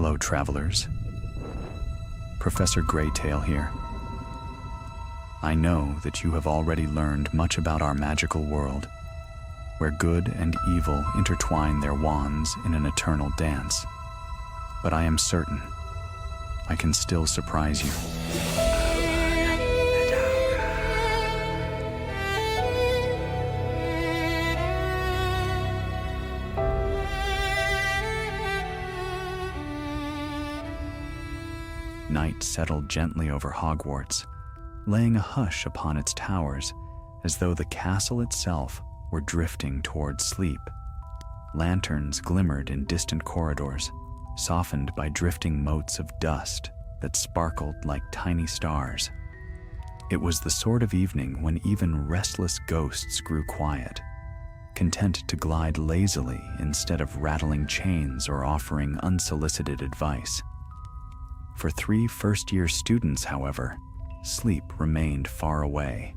Hello, travelers. Professor GreyTail here. I know that you have already learned much about our magical world, where good and evil intertwine their wands in an eternal dance. But I am certain I can still surprise you. Night settled gently over Hogwarts, laying a hush upon its towers, as though the castle itself were drifting toward sleep. Lanterns glimmered in distant corridors, softened by drifting motes of dust that sparkled like tiny stars. It was the sort of evening when even restless ghosts grew quiet, content to glide lazily instead of rattling chains or offering unsolicited advice. For 3 first-year students, however, sleep remained far away.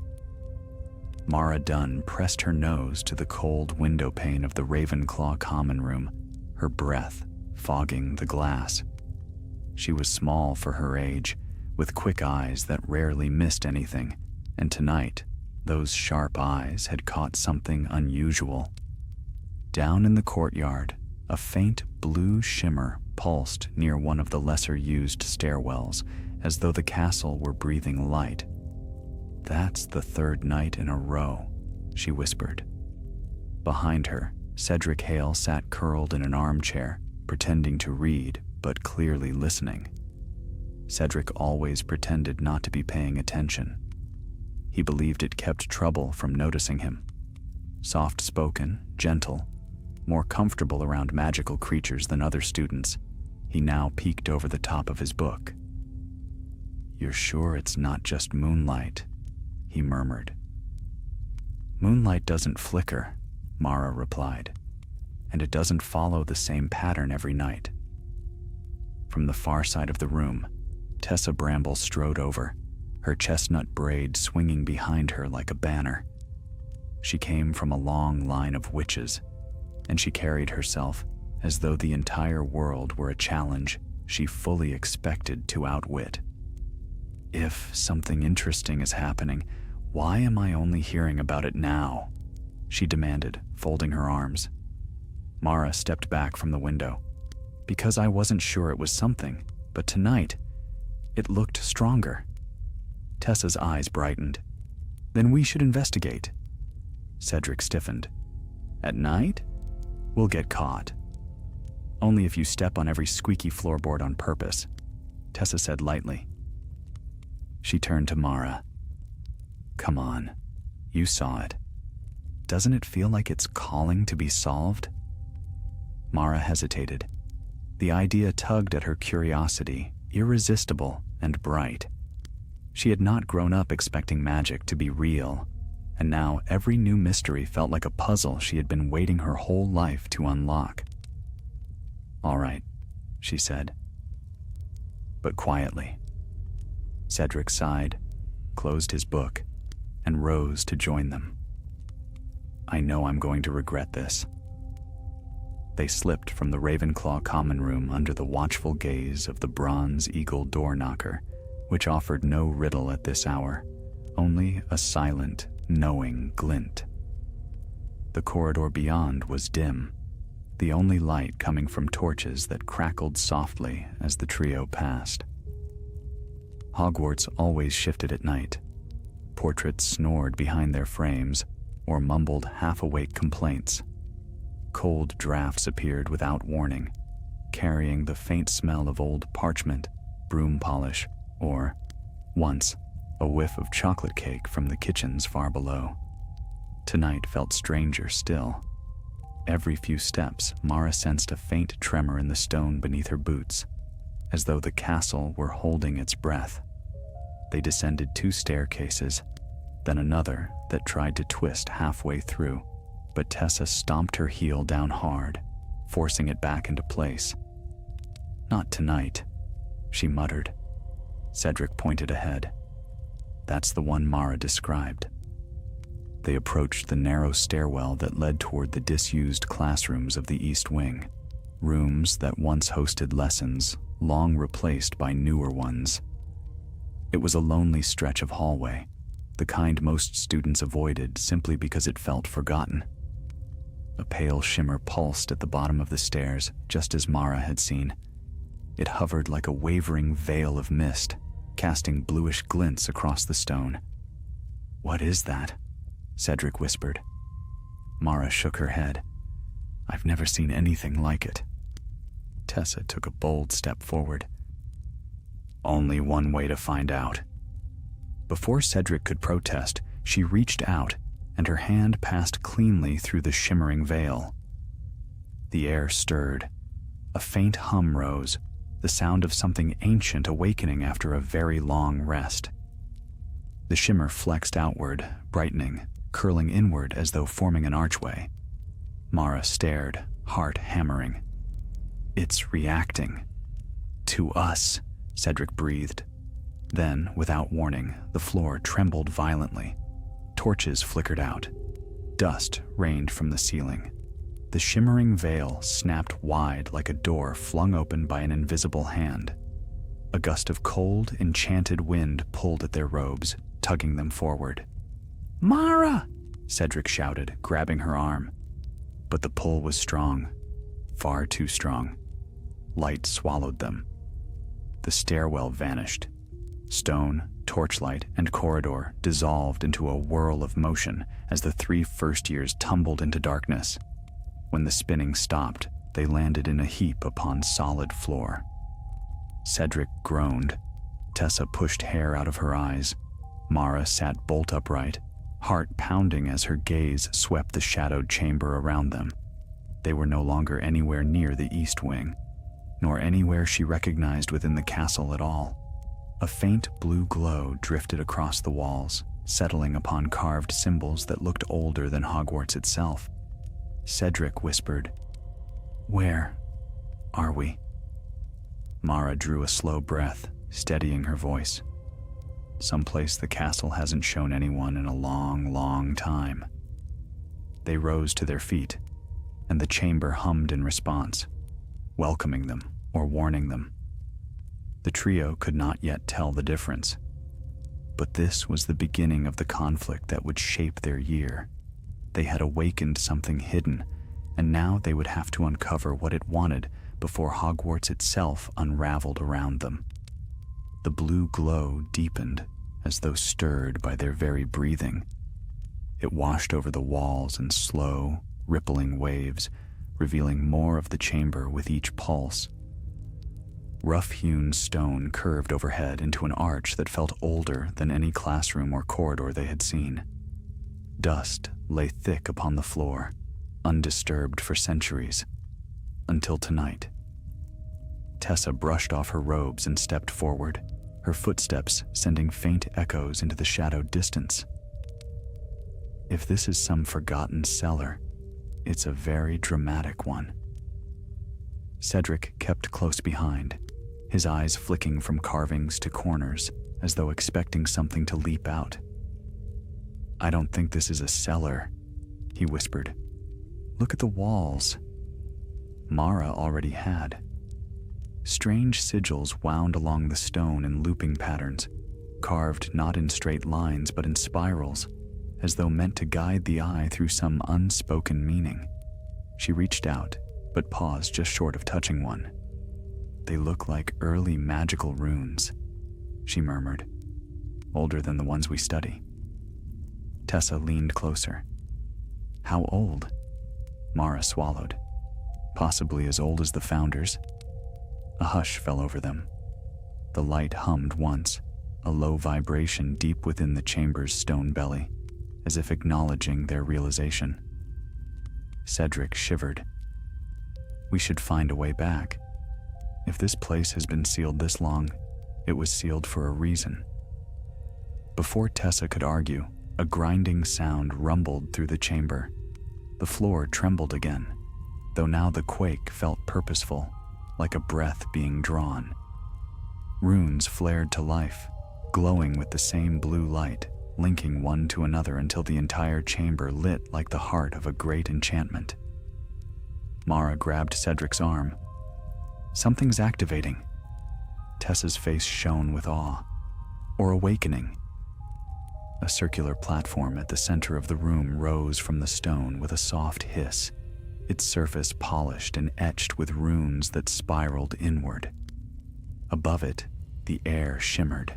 Mara Dunn pressed her nose to the cold window pane of the Ravenclaw common room, her breath fogging the glass. She was small for her age, with quick eyes that rarely missed anything, and tonight, those sharp eyes had caught something unusual. Down in the courtyard, a faint blue shimmer pulsed near one of the lesser-used stairwells, as though the castle were breathing light. "That's the 3rd night in a row," she whispered. Behind her, Cedric Hale sat curled in an armchair, pretending to read, but clearly listening. Cedric always pretended not to be paying attention. He believed it kept trouble from noticing him. Soft-spoken, gentle, more comfortable around magical creatures than other students, he now peeked over the top of his book. "You're sure it's not just moonlight?" he murmured. "Moonlight doesn't flicker," Mara replied, "and it doesn't follow the same pattern every night." From the far side of the room, Tessa Bramble strode over, her chestnut braid swinging behind her like a banner. She came from a long line of witches, and she carried herself as though the entire world were a challenge she fully expected to outwit. "If something interesting is happening, why am I only hearing about it now?" she demanded, folding her arms. Mara stepped back from the window. "Because I wasn't sure it was something, but tonight, it looked stronger." Tessa's eyes brightened. "Then we should investigate." Cedric stiffened. "At night? We'll get caught." "Only if you step on every squeaky floorboard on purpose," Tessa said lightly. She turned to Mara. "Come on, you saw it. Doesn't it feel like it's calling to be solved?" Mara hesitated. The idea tugged at her curiosity, irresistible and bright. She had not grown up expecting magic to be real, and now every new mystery felt like a puzzle she had been waiting her whole life to unlock. "All right," she said, but quietly. Cedric sighed, closed his book, and rose to join them. "I know I'm going to regret this." They slipped from the Ravenclaw common room under the watchful gaze of the bronze eagle door knocker, which offered no riddle at this hour, only a silent, knowing glint. The corridor beyond was dim, the only light coming from torches that crackled softly as the trio passed. Hogwarts always shifted at night. Portraits snored behind their frames or mumbled half-awake complaints. Cold drafts appeared without warning, carrying the faint smell of old parchment, broom polish, or, once, a whiff of chocolate cake from the kitchens far below. Tonight felt stranger still. Every few steps, Mara sensed a faint tremor in the stone beneath her boots, as though the castle were holding its breath. They descended 2 staircases, then another that tried to twist halfway through, but Tessa stomped her heel down hard, forcing it back into place. "Not tonight," she muttered. Cedric pointed ahead. "That's the one Mara described." They approached the narrow stairwell that led toward the disused classrooms of the East Wing. rooms that once hosted lessons, long replaced by newer ones. It was a lonely stretch of hallway, the kind most students avoided simply because it felt forgotten. A pale shimmer pulsed at the bottom of the stairs, just as Mara had seen. It hovered like a wavering veil of mist, casting bluish glints across the stone. "What is that?" Cedric whispered. Mara shook her head. "I've never seen anything like it." Tessa took a bold step forward. "Only one way to find out." Before Cedric could protest, she reached out, and her hand passed cleanly through the shimmering veil. The air stirred. A faint hum rose, the sound of something ancient awakening after a very long rest. The shimmer flexed outward, brightening, curling inward as though forming an archway. Mara stared, heart hammering. "It's reacting. To us," Cedric breathed. Then, without warning, the floor trembled violently. Torches flickered out. Dust rained from the ceiling. The shimmering veil snapped wide like a door flung open by an invisible hand. A gust of cold, enchanted wind pulled at their robes, tugging them forward. "Mara!" Cedric shouted, grabbing her arm. But the pull was strong, far too strong. Light swallowed them. The stairwell vanished. Stone, torchlight, and corridor dissolved into a whirl of motion as the three first years tumbled into darkness. When the spinning stopped, they landed in a heap upon solid floor. Cedric groaned. Tessa pushed hair out of her eyes. Mara sat bolt upright, heart pounding as her gaze swept the shadowed chamber around them. They were no longer anywhere near the east wing, nor anywhere she recognized within the castle at all. A faint blue glow drifted across the walls, settling upon carved symbols that looked older than Hogwarts itself. Cedric whispered, "Where are we?" Mara drew a slow breath, steadying her voice. "Someplace the castle hasn't shown anyone in a long, long time." They rose to their feet, and the chamber hummed in response, welcoming them or warning them. The trio could not yet tell the difference. But this was the beginning of the conflict that would shape their year. They had awakened something hidden, and now they would have to uncover what it wanted before Hogwarts itself unraveled around them. The blue glow deepened, as though stirred by their very breathing. It washed over the walls in slow, rippling waves, revealing more of the chamber with each pulse. Rough-hewn stone curved overhead into an arch that felt older than any classroom or corridor they had seen. Dust lay thick upon the floor, undisturbed for centuries, until tonight. Tessa brushed off her robes and stepped forward, her footsteps sending faint echoes into the shadowed distance. If this is some forgotten cellar, it's a very dramatic one. Cedric kept close behind, his eyes flicking from carvings to corners, as though expecting something to leap out. "I don't think this is a cellar," he whispered. "Look at the walls." Mara already had. Strange sigils wound along the stone in looping patterns, carved not in straight lines but in spirals, as though meant to guide the eye through some unspoken meaning. She reached out, but paused just short of touching one. "They look like early magical runes," she murmured, "older than the ones we study." Tessa leaned closer. "How old?" Mara swallowed. "Possibly as old as the founders." A hush fell over them. The light hummed once, a low vibration deep within the chamber's stone belly, as if acknowledging their realization. Cedric shivered. "We should find a way back. If this place has been sealed this long, it was sealed for a reason." Before Tessa could argue, a grinding sound rumbled through the chamber. The floor trembled again, though now the quake felt purposeful, like a breath being drawn. Runes flared to life, glowing with the same blue light, linking one to another until the entire chamber lit like the heart of a great enchantment. Mara grabbed Cedric's arm. Something's activating. Tessa's face shone with awe. Or awakening. A circular platform at the center of the room rose from the stone with a soft hiss, its surface polished and etched with runes that spiraled inward. Above it, the air shimmered,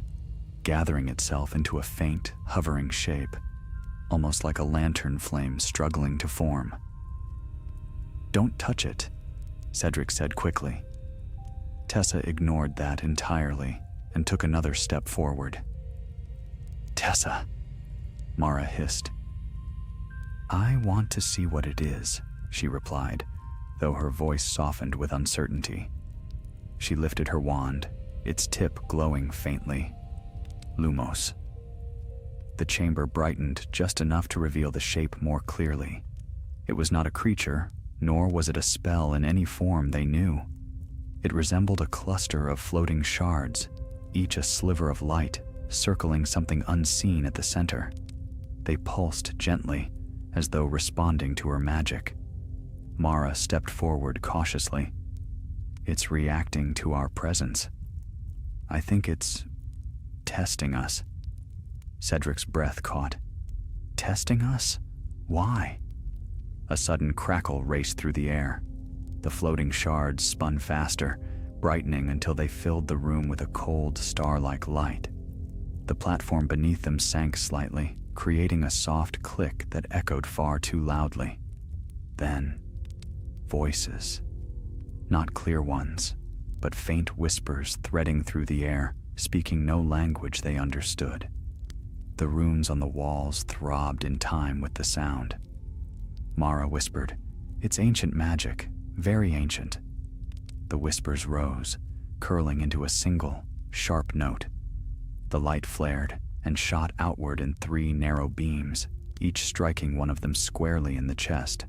gathering itself into a faint, hovering shape, almost like a lantern flame struggling to form. "Don't touch it," Cedric said quickly. Tessa ignored that entirely and took another step forward. "Tessa," Mara hissed. "I want to see what it is," she replied, though her voice softened with uncertainty. She lifted her wand, its tip glowing faintly. Lumos. The chamber brightened just enough to reveal the shape more clearly. It was not a creature, nor was it a spell in any form they knew. It resembled a cluster of floating shards, each a sliver of light, circling something unseen at the center. They pulsed gently, as though responding to her magic. Mara stepped forward cautiously. "It's reacting to our presence. I think it's testing us." Cedric's breath caught. "Testing us? Why?" A sudden crackle raced through the air. The floating shards spun faster, brightening until they filled the room with a cold, star-like light. The platform beneath them sank slightly, creating a soft click that echoed far too loudly. Then, voices. Not clear ones, but faint whispers threading through the air, speaking no language they understood. The runes on the walls throbbed in time with the sound. Mara whispered, "It's ancient magic, very ancient." The whispers rose, curling into a single, sharp note. The light flared and shot outward in 3 narrow beams, each striking one of them squarely in the chest.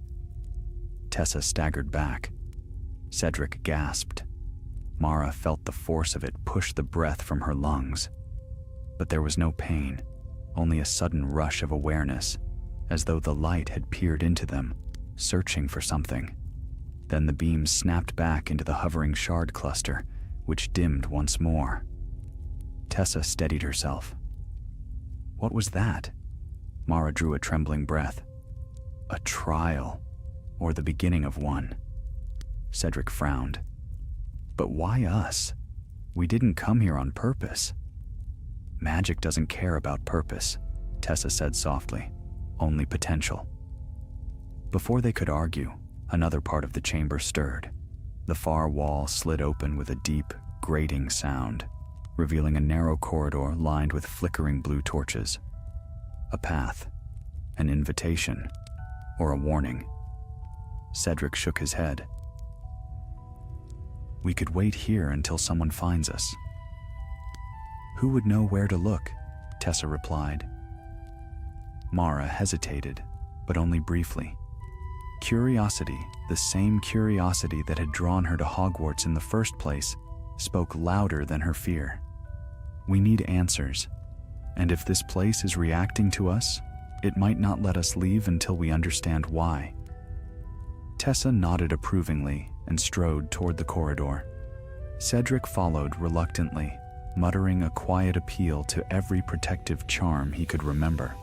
Tessa staggered back. Cedric gasped. Mara felt the force of it push the breath from her lungs. But there was no pain, only a sudden rush of awareness, as though the light had peered into them, searching for something. Then the beams snapped back into the hovering shard cluster, which dimmed once more. Tessa steadied herself. What was that? Mara drew a trembling breath. A trial, or the beginning of one. Cedric frowned. But why us? We didn't come here on purpose. Magic doesn't care about purpose, Tessa said softly. Only potential. Before they could argue, another part of the chamber stirred. The far wall slid open with a deep, grating sound, revealing a narrow corridor lined with flickering blue torches. A path, an invitation, or a warning. Cedric shook his head. We could wait here until someone finds us. Who would know where to look? Tessa replied. Mara hesitated, but only briefly. Curiosity, the same curiosity that had drawn her to Hogwarts in the first place, spoke louder than her fear. We need answers, and if this place is reacting to us, it might not let us leave until we understand why. Tessa nodded approvingly and strode toward the corridor. Cedric followed reluctantly, muttering a quiet appeal to every protective charm he could remember.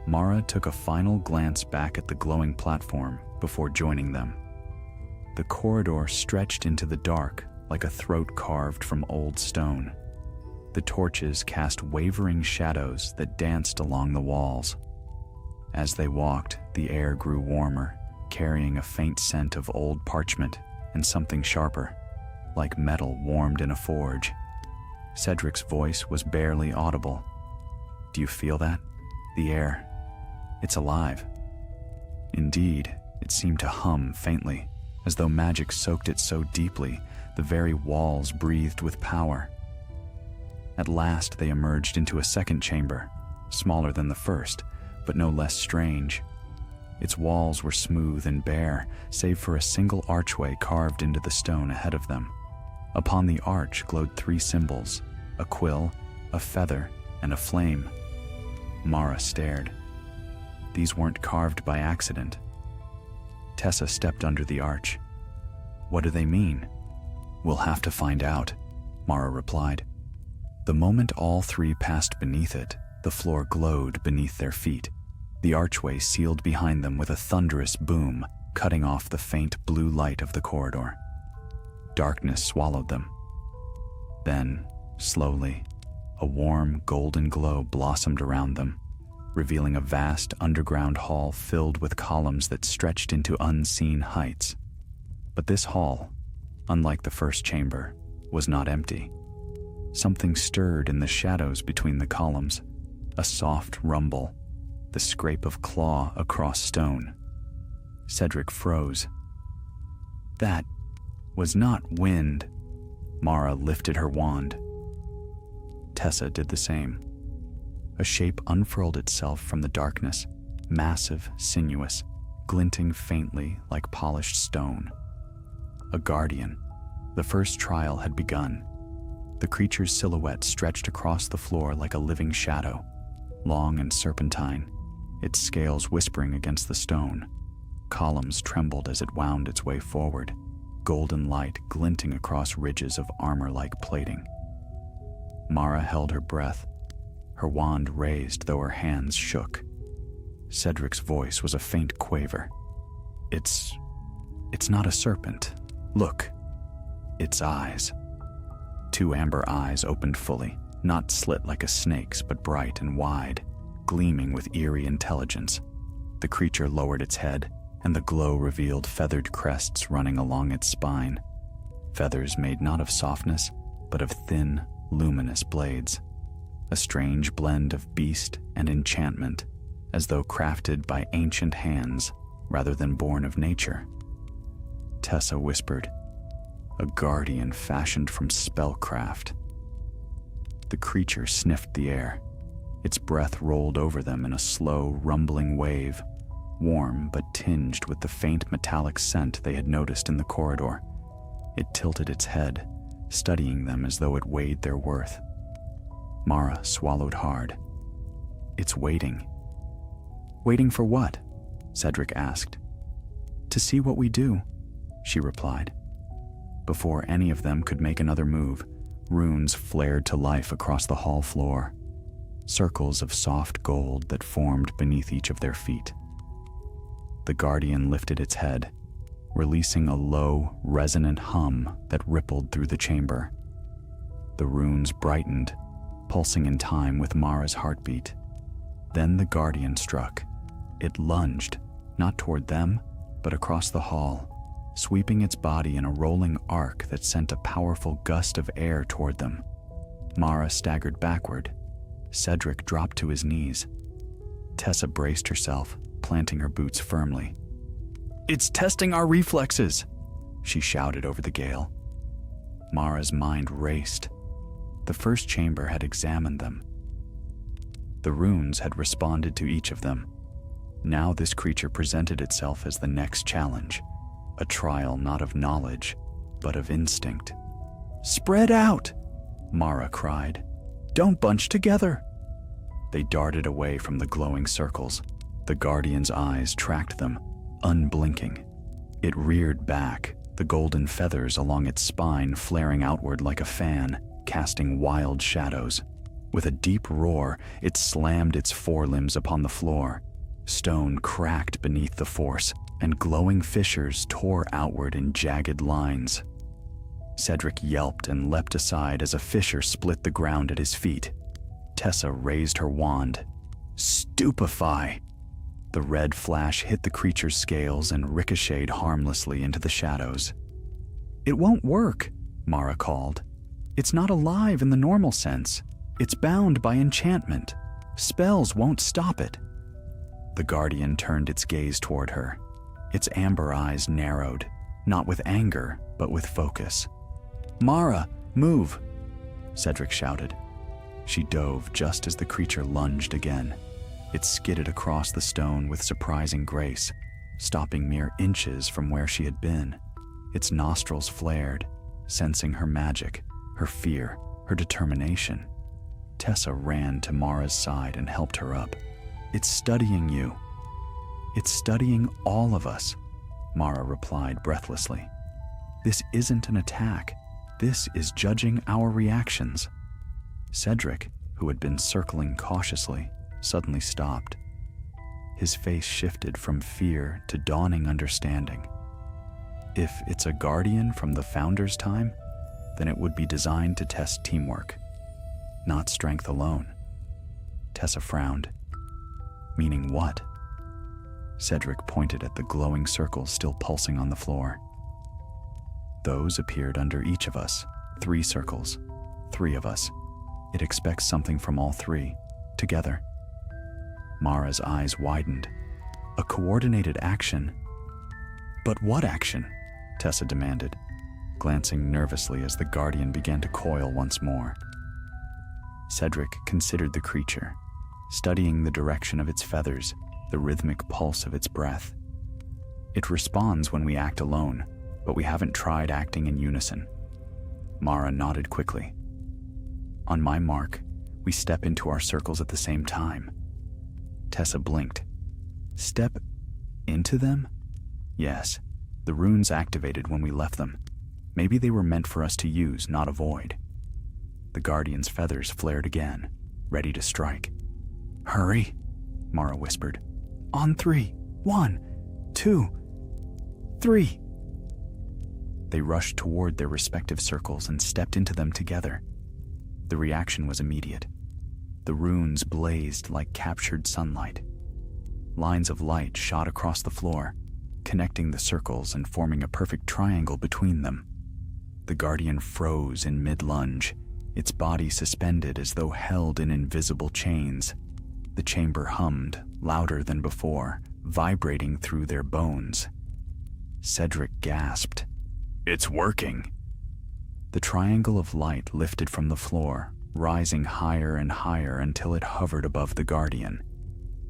Mara took a final glance back at the glowing platform before joining them. The corridor stretched into the dark like a throat carved from old stone. The torches cast wavering shadows that danced along the walls. As they walked, the air grew warmer, carrying a faint scent of old parchment and something sharper, like metal warmed in a forge. Cedric's voice was barely audible. Do you feel that? The air. It's alive. Indeed, it seemed to hum faintly, as though magic soaked it so deeply, the very walls breathed with power. At last they emerged into a second chamber, smaller than the first, but no less strange. Its walls were smooth and bare, save for a single archway carved into the stone ahead of them. Upon the arch glowed 3 symbols, a quill, a feather, and a flame. Mara stared. These weren't carved by accident. Tessa stepped under the arch. What do they mean? We'll have to find out, Mara replied. The moment all three passed beneath it, the floor glowed beneath their feet. The archway sealed behind them with a thunderous boom, cutting off the faint blue light of the corridor. Darkness swallowed them. Then, slowly, a warm golden glow blossomed around them, revealing a vast underground hall filled with columns that stretched into unseen heights. But this hall, unlike the first chamber, was not empty. Something stirred in the shadows between the columns, a soft rumble, the scrape of claw across stone. Cedric froze. That was not wind. Mara lifted her wand. Tessa did the same. A shape unfurled itself from the darkness, massive, sinuous, glinting faintly like polished stone. A guardian. The first trial had begun. The creature's silhouette stretched across the floor like a living shadow, long and serpentine, its scales whispering against the stone. Columns trembled as it wound its way forward, golden light glinting across ridges of armor-like plating. Mara held her breath, her wand raised though her hands shook. Cedric's voice was a faint quaver. It's not a serpent. Look. Its eyes. Two amber eyes opened fully, not slit like a snake's, but bright and wide, gleaming with eerie intelligence. The creature lowered its head, and the glow revealed feathered crests running along its spine. Feathers made not of softness, but of thin, luminous blades. A strange blend of beast and enchantment, as though crafted by ancient hands rather than born of nature. Tessa whispered, a guardian fashioned from spellcraft. The creature sniffed the air. Its breath rolled over them in a slow, rumbling wave, warm but tinged with the faint metallic scent they had noticed in the corridor. It tilted its head, studying them as though it weighed their worth. Mara swallowed hard. It's waiting. Waiting for what? Cedric asked. To see what we do, she replied. Before any of them could make another move, runes flared to life across the hall floor, circles of soft gold that formed beneath each of their feet. The guardian lifted its head, releasing a low, resonant hum that rippled through the chamber. The runes brightened, pulsing in time with Mara's heartbeat. Then the guardian struck. It lunged, not toward them, but across the hall, sweeping its body in a rolling arc that sent a powerful gust of air toward them. Mara staggered backward. Cedric dropped to his knees. Tessa braced herself, planting her boots firmly. It's testing our reflexes, she shouted over the gale. Mara's mind raced. The first chamber had examined them. The runes had responded to each of them. Now this creature presented itself as the next challenge, a trial not of knowledge, but of instinct. Spread out, Mara cried. Don't bunch together. They darted away from the glowing circles. The guardian's eyes tracked them, unblinking. It reared back, the golden feathers along its spine flaring outward like a fan, casting wild shadows. With a deep roar, it slammed its forelimbs upon the floor. Stone cracked beneath the force, and glowing fissures tore outward in jagged lines. Cedric yelped and leapt aside as a fissure split the ground at his feet. Tessa raised her wand. Stupefy! The red flash hit the creature's scales and ricocheted harmlessly into the shadows. It won't work, Mara called. It's not alive in the normal sense. It's bound by enchantment. Spells won't stop it. The guardian turned its gaze toward her. Its amber eyes narrowed, not with anger, but with focus. Mara, move, Cedric shouted. She dove just as the creature lunged again. It skidded across the stone with surprising grace, stopping mere inches from where she had been. Its nostrils flared, sensing her magic, her fear, her determination. Tessa ran to Mara's side and helped her up. It's studying you. It's studying all of us. Mara replied breathlessly. "This isn't an attack. This is judging our reactions." Cedric, who had been circling cautiously, suddenly stopped. His face shifted from fear to dawning understanding. If it's a guardian from the Founder's time, then it would be designed to test teamwork, not strength alone. Tessa frowned. "Meaning what?" Cedric pointed at the glowing circles still pulsing on the floor. "Those appeared under each of us. 3 circles. 3 of us. It expects something from all 3, together." Mara's eyes widened. "A coordinated action?" "But what action?" Tessa demanded, glancing nervously as the guardian began to coil once more. Cedric considered the creature, studying the direction of its feathers, the rhythmic pulse of its breath. "It responds when we act alone, but we haven't tried acting in unison." Mara nodded quickly. "On my mark, we step into our circles at the same time." Tessa blinked. "Step into them?" "Yes. The runes activated when we left them. Maybe they were meant for us to use, not avoid." The guardian's feathers flared again, ready to strike. "Hurry," Mara whispered. "On 3. 1, 2, 3. They rushed toward their respective circles and stepped into them together. The reaction was immediate. The runes blazed like captured sunlight. Lines of light shot across the floor, connecting the circles and forming a perfect triangle between them. The guardian froze in mid-lunge, its body suspended as though held in invisible chains. The chamber hummed, louder than before, vibrating through their bones. Cedric gasped. "It's working!" The triangle of light lifted from the floor, rising higher and higher until it hovered above the guardian.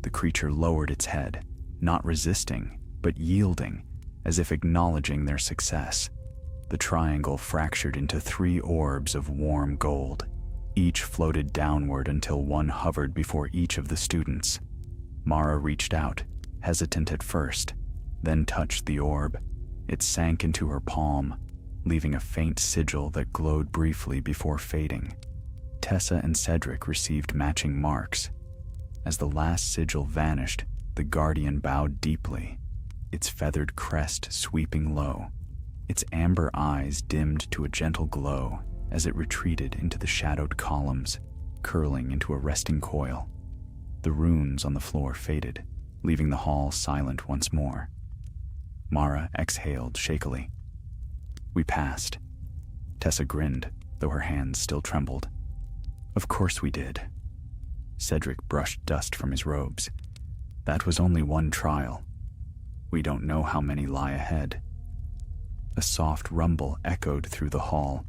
The creature lowered its head, not resisting, but yielding, as if acknowledging their success. The triangle fractured into 3 orbs of warm gold. Each floated downward until one hovered before each of the students. Mara reached out, hesitant at first, then touched the orb. It sank into her palm, leaving a faint sigil that glowed briefly before fading. Tessa and Cedric received matching marks. As the last sigil vanished, the guardian bowed deeply, its feathered crest sweeping low. Its amber eyes dimmed to a gentle glow as it retreated into the shadowed columns, curling into a resting coil. The runes on the floor faded, leaving the hall silent once more. Mara exhaled shakily. "We passed." Tessa grinned, though her hands still trembled. "Of course we did." Cedric brushed dust from his robes. "That was only one trial. We don't know how many lie ahead." A soft rumble echoed through the hall.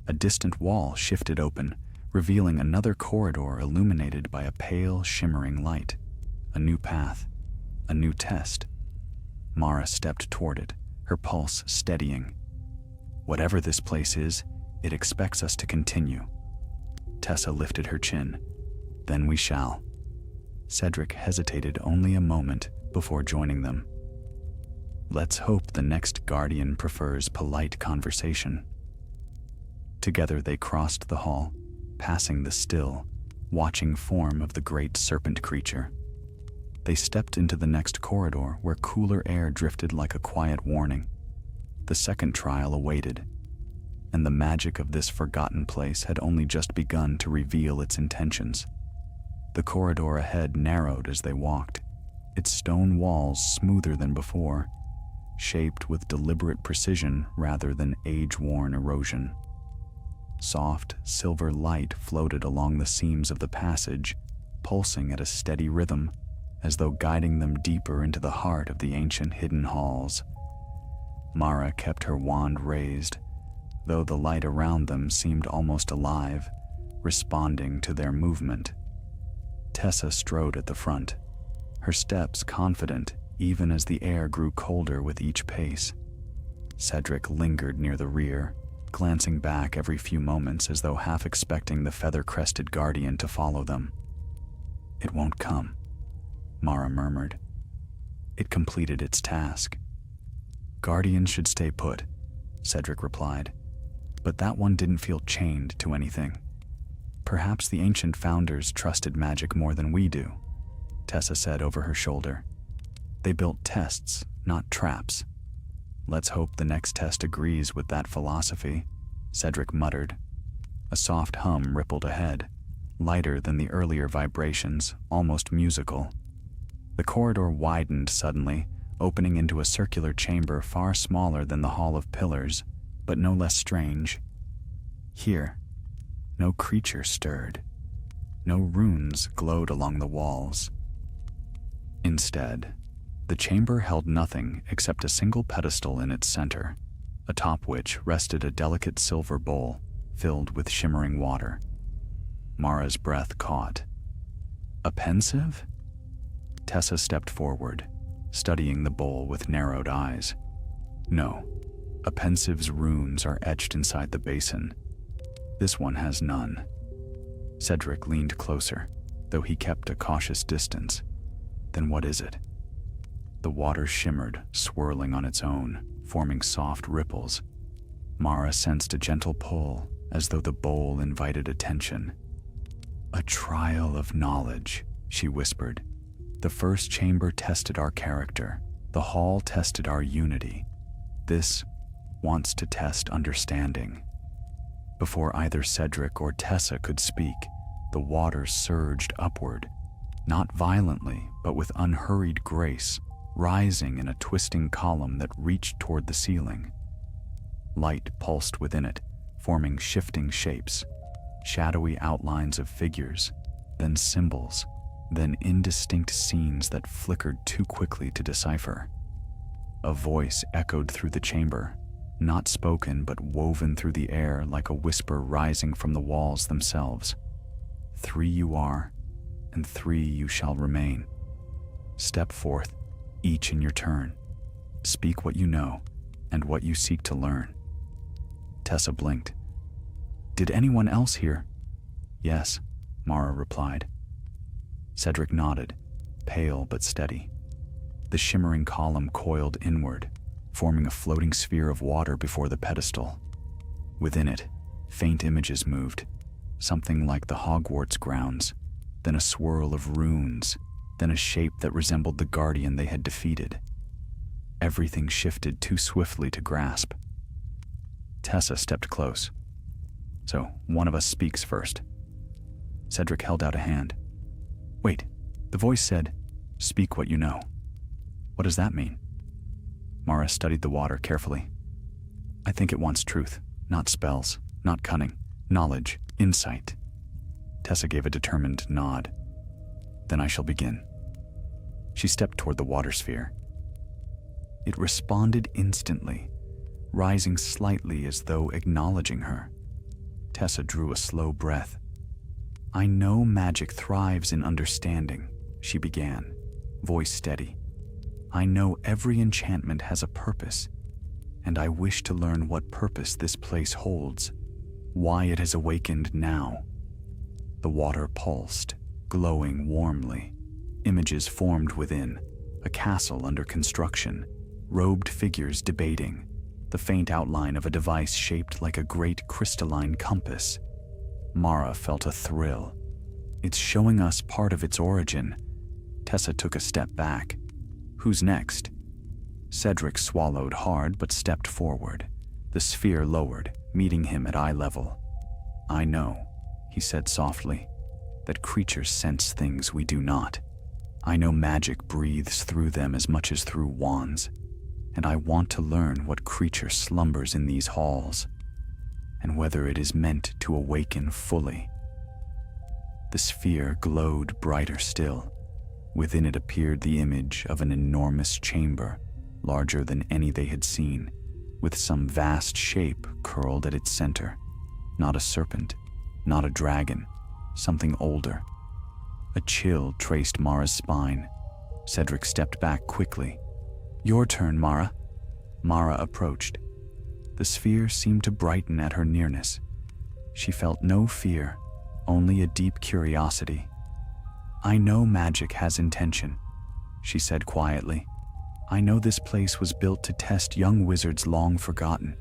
A distant wall shifted open, revealing another corridor illuminated by a pale, shimmering light. A new path, a new test. Mara stepped toward it, her pulse steadying. "Whatever this place is, it expects us to continue." Tessa lifted her chin. "Then we shall." Cedric hesitated only a moment before joining them. "Let's hope the next guardian prefers polite conversation." Together they crossed the hall, passing the still, watching form of the great serpent creature. They stepped into the next corridor where cooler air drifted like a quiet warning. The second trial awaited, and the magic of this forgotten place had only just begun to reveal its intentions. The corridor ahead narrowed as they walked, its stone walls smoother than before, shaped with deliberate precision rather than age-worn erosion. Soft, silver light floated along the seams of the passage, pulsing at a steady rhythm, as though guiding them deeper into the heart of the ancient hidden halls. Mara kept her wand raised, though the light around them seemed almost alive, responding to their movement. Tessa strode at the front, her steps confident even as the air grew colder with each pace. Cedric lingered near the rear, glancing back every few moments as though half expecting the feather-crested guardian to follow them. "It won't come," Mara murmured. It completed its task. "Guardians should stay put," Cedric replied, but that one didn't feel chained to anything. "Perhaps the ancient founders trusted magic more than we do," Tessa said over her shoulder. "They built tests, not traps." "Let's hope the next test agrees with that philosophy," Cedric muttered. A soft hum rippled ahead, lighter than the earlier vibrations, almost musical. The corridor widened suddenly, opening into a circular chamber far smaller than the Hall of Pillars, but no less strange. Here, no creature stirred. No runes glowed along the walls. Instead, the chamber held nothing except a single pedestal in its center, atop which rested a delicate silver bowl filled with shimmering water. Mara's breath caught. "A pensive?" Tessa stepped forward, studying the bowl with narrowed eyes. "No, a pensive's runes are etched inside the basin. This one has none." Cedric leaned closer, though he kept a cautious distance. "Then what is it?" The water shimmered, swirling on its own, forming soft ripples. Mara sensed a gentle pull, as though the bowl invited attention. "A trial of knowledge," she whispered. "The first chamber tested our character. The hall tested our unity. This wants to test understanding." Before either Cedric or Tessa could speak, the water surged upward, not violently, but with unhurried grace, rising in a twisting column that reached toward the ceiling. Light pulsed within it, forming shifting shapes, shadowy outlines of figures, then symbols, then indistinct scenes that flickered too quickly to decipher. A voice echoed through the chamber, not spoken but woven through the air like a whisper rising from the walls themselves. "3 you are, and 3 you shall remain. Step forth, each in your turn. Speak what you know, and what you seek to learn." Tessa blinked. "Did anyone else hear?" "Yes," Mara replied. Cedric nodded, pale but steady. The shimmering column coiled inward, forming a floating sphere of water before the pedestal. Within it, faint images moved, something like the Hogwarts grounds, then a swirl of runes, then a shape that resembled the guardian they had defeated. Everything shifted too swiftly to grasp. Tessa stepped close. "So, one of us speaks first." Cedric held out a hand. "Wait," the voice said, "speak what you know." "What does that mean?" Mara studied the water carefully. "I think it wants truth, not spells, not cunning, knowledge, insight." Tessa gave a determined nod. "Then I shall begin." She stepped toward the water sphere. It responded instantly, rising slightly as though acknowledging her. Tessa drew a slow breath. "I know magic thrives in understanding," she began, voice steady. "I know every enchantment has a purpose, and I wish to learn what purpose this place holds, why it has awakened now." The water pulsed, glowing warmly. Images formed within, a castle under construction, robed figures debating, the faint outline of a device shaped like a great crystalline compass. Mara felt a thrill. "It's showing us part of its origin." Tessa took a step back. "Who's next?" Cedric swallowed hard but stepped forward. The sphere lowered, meeting him at eye level. "I know," he said softly, "that creatures sense things we do not. I know magic breathes through them as much as through wands, and I want to learn what creature slumbers in these halls, and whether it is meant to awaken fully." The sphere glowed brighter still. Within it appeared the image of an enormous chamber, larger than any they had seen, with some vast shape curled at its center. Not a serpent, not a dragon, something older. A chill traced Mara's spine. Cedric stepped back quickly. "Your turn, Mara." Mara approached. The sphere seemed to brighten at her nearness. She felt no fear, only a deep curiosity. "I know magic has intention," she said quietly. I know this place was built to test young wizards long forgotten,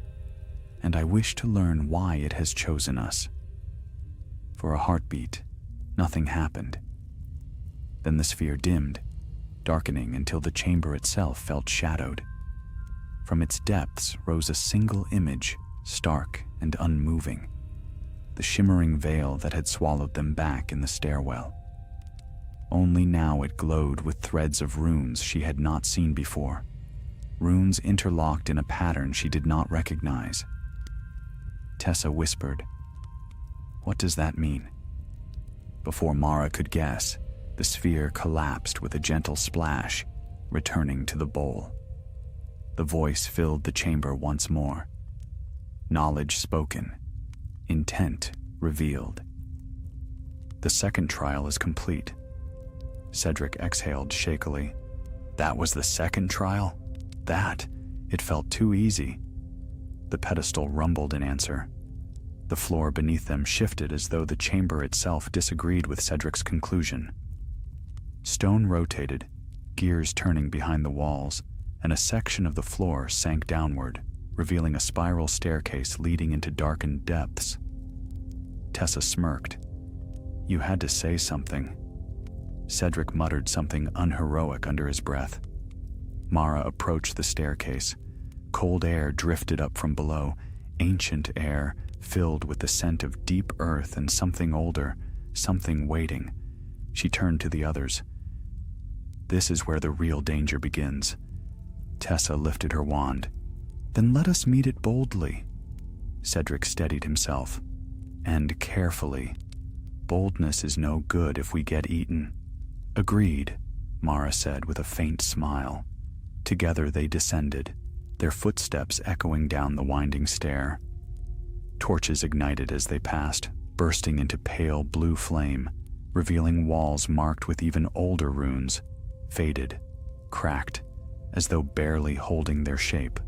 and I wish to learn why it has chosen us." For a heartbeat, nothing happened. Then the sphere dimmed, darkening until the chamber itself felt shadowed. From its depths rose a single image, stark and unmoving, the shimmering veil that had swallowed them back in the stairwell. Only now it glowed with threads of runes she had not seen before, runes interlocked in a pattern she did not recognize. Tessa whispered, "What does that mean?" Before Mara could guess, the sphere collapsed with a gentle splash, returning to the bowl. The voice filled the chamber once more. Knowledge spoken, intent revealed. "The second trial is complete." Cedric exhaled shakily. That was the second trial? It felt too easy. The pedestal rumbled in answer. The floor beneath them shifted as though the chamber itself disagreed with Cedric's conclusion. Stone rotated, gears turning behind the walls, and a section of the floor sank downward, revealing a spiral staircase leading into darkened depths. Tessa smirked. "You had to say something." Cedric muttered something unheroic under his breath. Mara approached the staircase. Cold air drifted up from below, ancient air filled with the scent of deep earth and something older, something waiting. She turned to the others. "This is where the real danger begins." Tessa lifted her wand. "Then let us meet it boldly." Cedric steadied himself. "And carefully. Boldness is no good if we get eaten." "Agreed," Mara said with a faint smile. Together they descended, their footsteps echoing down the winding stair. Torches ignited as they passed, bursting into pale blue flame, revealing walls marked with even older runes, faded, cracked, as though barely holding their shape.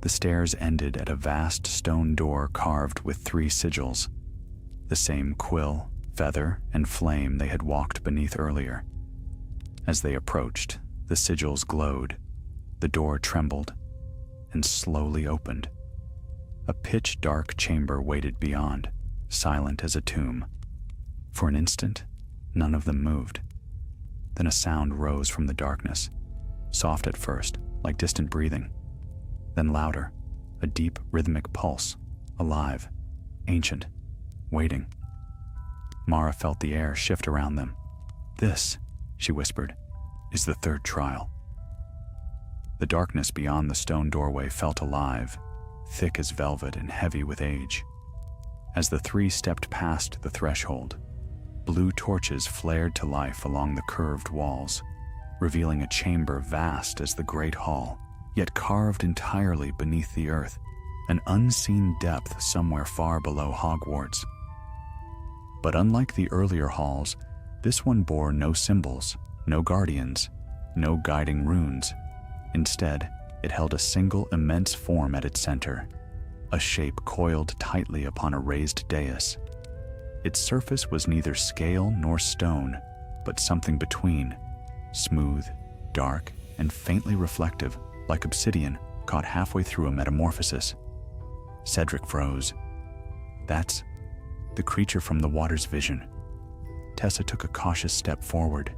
The stairs ended at a vast stone door carved with 3 sigils, the same quill, feather, and flame they had walked beneath earlier. As they approached, the sigils glowed, the door trembled, and slowly opened. A pitch-dark chamber waited beyond, silent as a tomb. For an instant, none of them moved. Then a sound rose from the darkness, soft at first, like distant breathing, then louder, a deep rhythmic pulse, alive, ancient, waiting. Mara felt the air shift around them. "This," she whispered, "is the third trial." The darkness beyond the stone doorway felt alive, thick as velvet and heavy with age. As the 3 stepped past the threshold, blue torches flared to life along the curved walls, revealing a chamber vast as the Great Hall, yet carved entirely beneath the earth, an unseen depth somewhere far below Hogwarts. But unlike the earlier halls, this one bore no symbols, no guardians, no guiding runes. Instead, it held a single immense form at its center, a shape coiled tightly upon a raised dais. Its surface was neither scale nor stone, but something between, smooth, dark, and faintly reflective, like obsidian caught halfway through a metamorphosis. Cedric froze. "That's the creature from the water's vision." Tessa took a cautious step forward.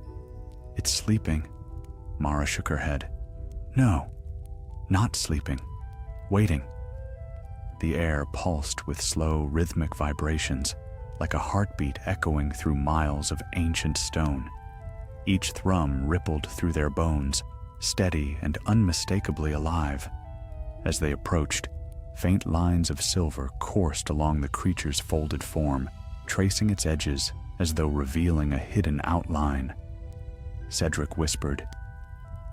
"It's sleeping." Mara shook her head. "No, not sleeping. Waiting." The air pulsed with slow, rhythmic vibrations, like a heartbeat echoing through miles of ancient stone. Each thrum rippled through their bones, steady and unmistakably alive. As they approached, faint lines of silver coursed along the creature's folded form, tracing its edges as though revealing a hidden outline. Cedric whispered,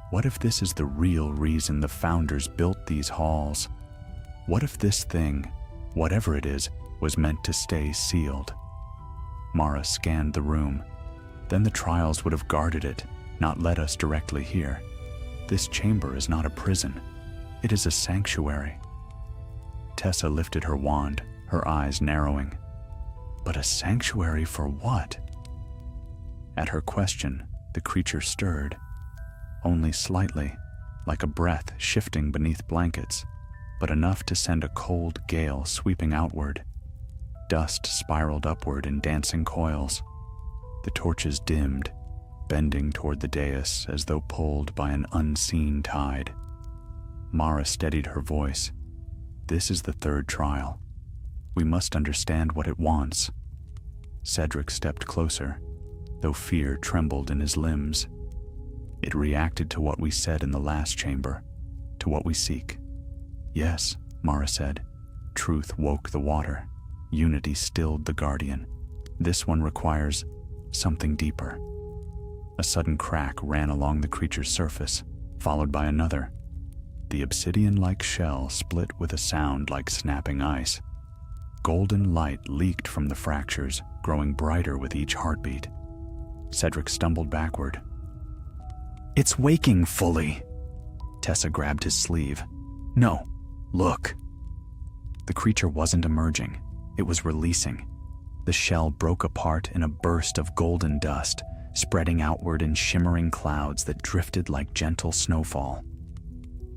"What if this is the real reason the founders built these halls? What if this thing, whatever it is, was meant to stay sealed?" Mara scanned the room. Then the trials would have guarded it, not let us directly here. This chamber is not a prison. It is a sanctuary. Tessa lifted her wand, her eyes narrowing. But a sanctuary for what? At her question, the creature stirred. only slightly, like a breath shifting beneath blankets, but enough to send a cold gale sweeping outward. Dust spiraled upward in dancing coils. The torches dimmed, bending toward the dais as though pulled by an unseen tide. Mara steadied her voice. This is the third trial. We must understand what it wants. Cedric stepped closer, though fear trembled in his limbs. It reacted to what we said in the last chamber, to what we seek. Yes, Mara said. Truth woke the water. Unity stilled the guardian. This one requires something deeper. A sudden crack ran along the creature's surface, followed by another. The obsidian-like shell split with a sound like snapping ice. Golden light leaked from the fractures, growing brighter with each heartbeat. Cedric stumbled backward. It's waking fully. Tessa grabbed his sleeve. No, look. The creature wasn't emerging. It was releasing. The shell broke apart in a burst of golden dust, spreading outward in shimmering clouds that drifted like gentle snowfall.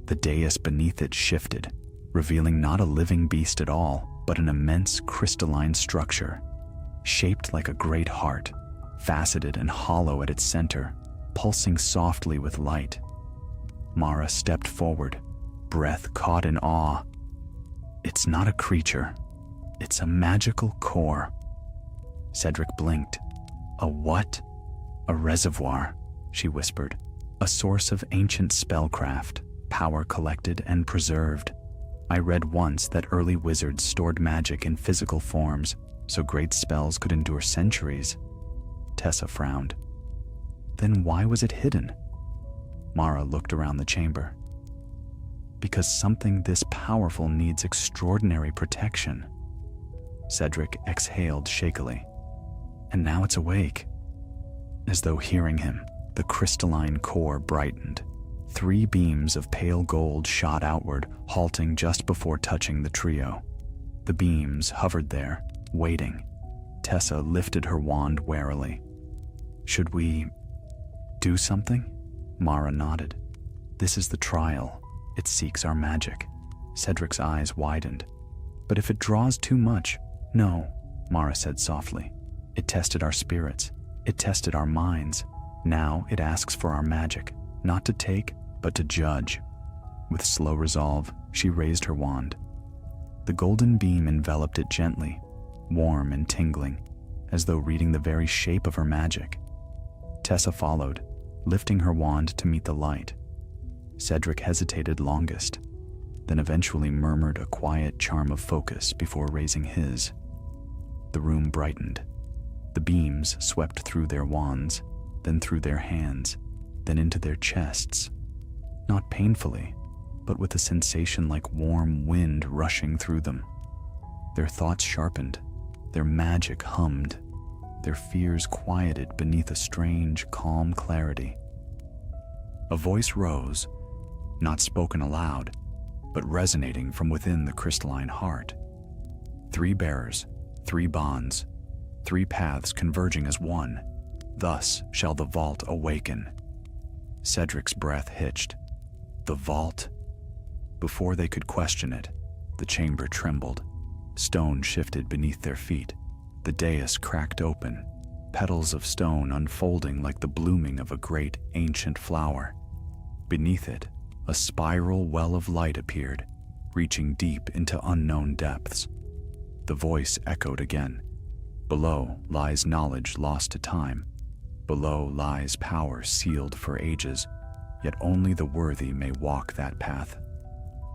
The dais beneath it shifted, revealing not a living beast at all, but an immense crystalline structure, shaped like a great heart, faceted and hollow at its center, pulsing softly with light. Mara stepped forward, breath caught in awe. It's not a creature. It's a magical core. Cedric blinked. A what? A reservoir, she whispered. A source of ancient spellcraft, power collected and preserved. I read once that early wizards stored magic in physical forms, so great spells could endure centuries. Tessa frowned. Then why was it hidden? Mara looked around the chamber. Because something this powerful needs extraordinary protection. Cedric exhaled shakily. And now it's awake. As though hearing him, the crystalline core brightened. 3 beams of pale gold shot outward, halting just before touching the trio. The beams hovered there, waiting. Tessa lifted her wand warily. Should we do something? Mara nodded. This is the trial. It seeks our magic. Cedric's eyes widened. But if it draws too much, no, Mara said softly. It tested our spirits. It tested our minds. Now it asks for our magic, not to take, but to judge. With slow resolve, she raised her wand. The golden beam enveloped it gently, warm and tingling, as though reading the very shape of her magic. Tessa followed, lifting her wand to meet the light. Cedric hesitated longest, then eventually murmured a quiet charm of focus before raising his. The room brightened. The beams swept through their wands, then through their hands, then into their chests. Not painfully, but with a sensation like warm wind rushing through them. Their thoughts sharpened, their magic hummed, their fears quieted beneath a strange, calm clarity. A voice rose, not spoken aloud, but resonating from within the crystalline heart. 3 bearers, 3 bonds, 3 paths converging as one. Thus shall the vault awaken. Cedric's breath hitched. The vault? Before they could question it, the chamber trembled. Stone shifted beneath their feet. The dais cracked open, petals of stone unfolding like the blooming of a great ancient flower. Beneath it, a spiral well of light appeared, reaching deep into unknown depths. The voice echoed again. Below lies knowledge lost to time. Below lies power sealed for ages, yet only the worthy may walk that path.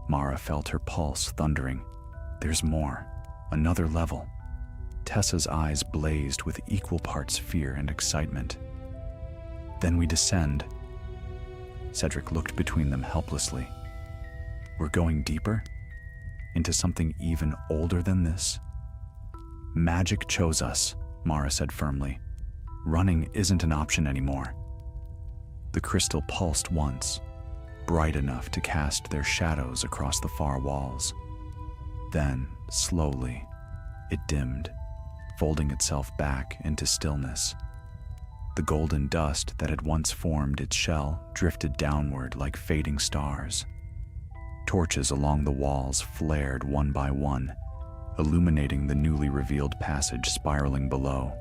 Mara felt her pulse thundering. There's more, another level. Tessa's eyes blazed with equal parts fear and excitement. Then we descend. Cedric looked between them helplessly. We're going deeper? Into something even older than this? Magic chose us, Mara said firmly. Running isn't an option anymore. The crystal pulsed once, bright enough to cast their shadows across the far walls. Then, slowly, it dimmed, folding itself back into stillness. The golden dust that had once formed its shell drifted downward like fading stars. Torches along the walls flared one by one, illuminating the newly revealed passage spiraling below.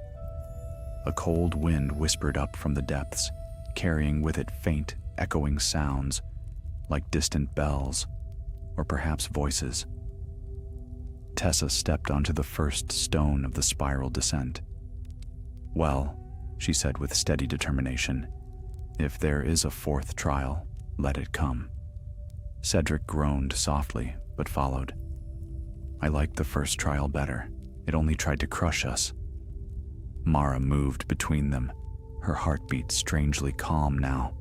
A cold wind whispered up from the depths, carrying with it faint, echoing sounds, like distant bells, or perhaps voices. Tessa stepped onto the first stone of the spiral descent. "Well," she said with steady determination, "if there is a fourth trial, let it come." Cedric groaned softly, but followed. "I liked the first trial better. It only tried to crush us." Mara moved between them, her heartbeat strangely calm now.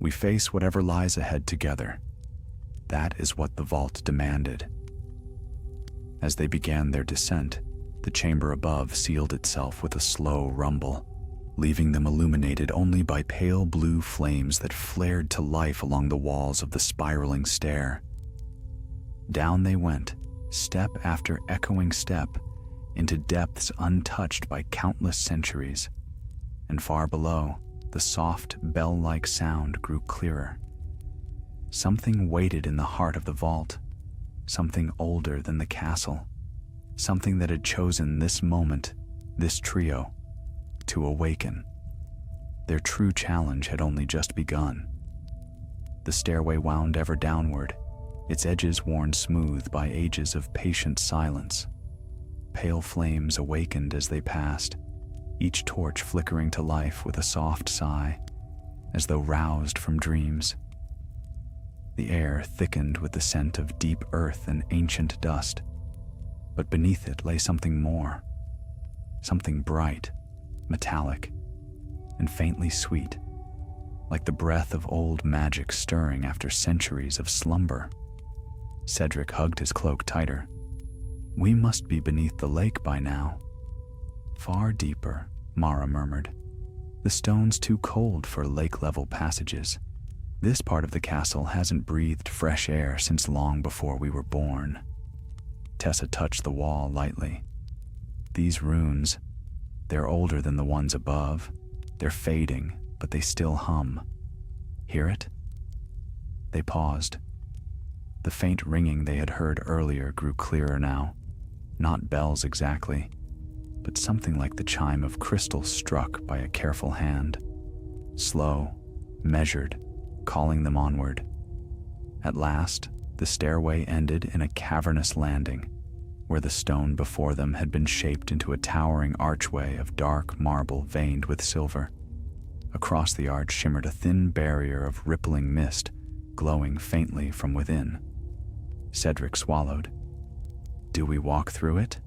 "We face whatever lies ahead together. That is what the vault demanded." As they began their descent, the chamber above sealed itself with a slow rumble, leaving them illuminated only by pale blue flames that flared to life along the walls of the spiraling stair. Down they went, step after echoing step, into depths untouched by countless centuries, and far below, the soft, bell-like sound grew clearer. Something waited in the heart of the vault, something older than the castle, something that had chosen this moment, this trio, to awaken. Their true challenge had only just begun. The stairway wound ever downward, its edges worn smooth by ages of patient silence. Pale flames awakened as they passed, each torch flickering to life with a soft sigh, as though roused from dreams. The air thickened with the scent of deep earth and ancient dust, but beneath it lay something more, something bright, metallic, and faintly sweet, like the breath of old magic stirring after centuries of slumber. Cedric hugged his cloak tighter. "We must be beneath the lake by now." "Far deeper," Mara murmured. "The stone's too cold for lake-level passages. This part of the castle hasn't breathed fresh air since long before we were born." Tessa touched the wall lightly. "These runes, they're older than the ones above. They're fading, but they still hum. Hear it?" They paused. The faint ringing they had heard earlier grew clearer now. Not bells exactly, but something like the chime of crystal struck by a careful hand. Slow, measured, calling them onward. At last, the stairway ended in a cavernous landing, where the stone before them had been shaped into a towering archway of dark marble veined with silver. Across the arch shimmered a thin barrier of rippling mist, glowing faintly from within. Cedric swallowed. "Do we walk through it?"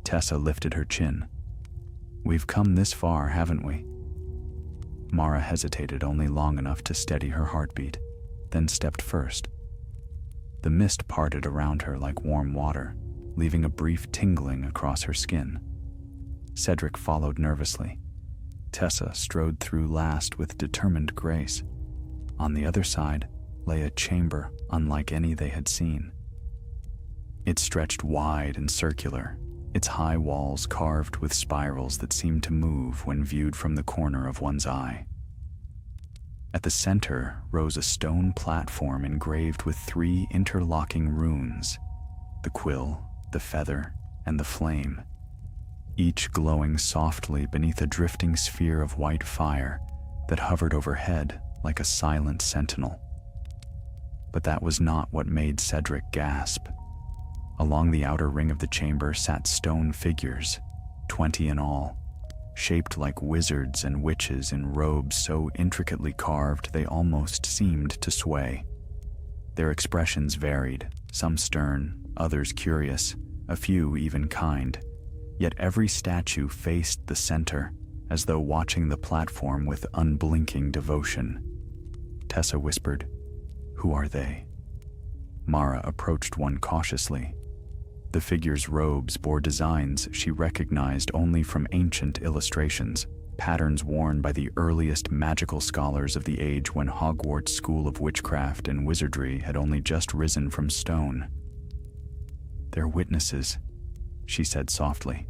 Tessa lifted her chin. "We've come this far, haven't we?" Mara hesitated only long enough to steady her heartbeat, then stepped first. The mist parted around her like warm water, leaving a brief tingling across her skin. Cedric followed nervously. Tessa strode through last with determined grace. On the other side lay a chamber unlike any they had seen. It stretched wide and circular, its high walls carved with spirals that seemed to move when viewed from the corner of one's eye. At the center rose a stone platform engraved with 3 interlocking runes: the quill, the feather, and the flame, each glowing softly beneath a drifting sphere of white fire that hovered overhead like a silent sentinel. But that was not what made Cedric gasp. Along the outer ring of the chamber sat stone figures, 20 in all, shaped like wizards and witches in robes so intricately carved they almost seemed to sway. Their expressions varied, some stern, others curious, a few even kind, yet every statue faced the center, as though watching the platform with unblinking devotion. Tessa whispered, "Who are they?" Mara approached one cautiously. The figure's robes bore designs she recognized only from ancient illustrations, patterns worn by the earliest magical scholars of the age when Hogwarts' school of witchcraft and wizardry had only just risen from stone. "They're witnesses," she said softly.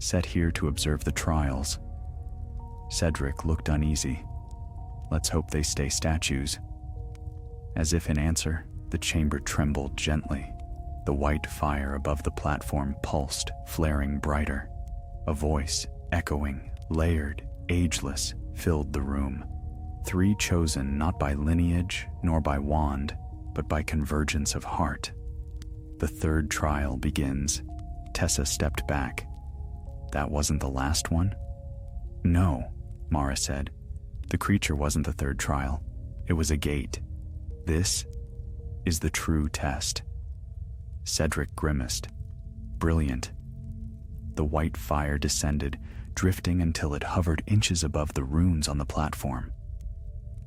"Set here to observe the trials, Cedric looked uneasy. Let's hope they stay statues. As if in answer, the chamber trembled gently. The white fire above the platform pulsed, flaring brighter. A voice, echoing, layered, ageless, filled the room. 3 chosen not by lineage nor by wand, but by convergence of heart. The 3rd trial begins. Tessa stepped back. That wasn't the last one? No, Mara said. The creature wasn't the 3rd trial. It was a gate. This is the true test. Cedric grimaced. Brilliant. The white fire descended, drifting until it hovered inches above the runes on the platform.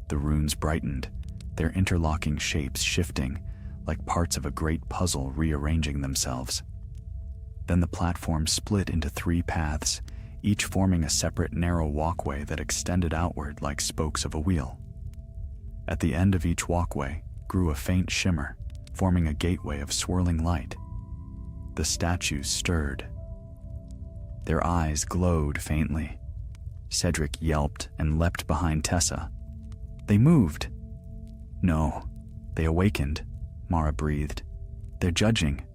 The runes brightened, their interlocking shapes shifting, like parts of a great puzzle rearranging themselves. Then the platform split into 3 paths, each forming a separate narrow walkway that extended outward like spokes of a wheel. At the end of each walkway grew a faint shimmer, forming a gateway of swirling light. The statues stirred. Their eyes glowed faintly. Cedric yelped and leapt behind Tessa. They moved. No, they awakened, Mara breathed. They're judging.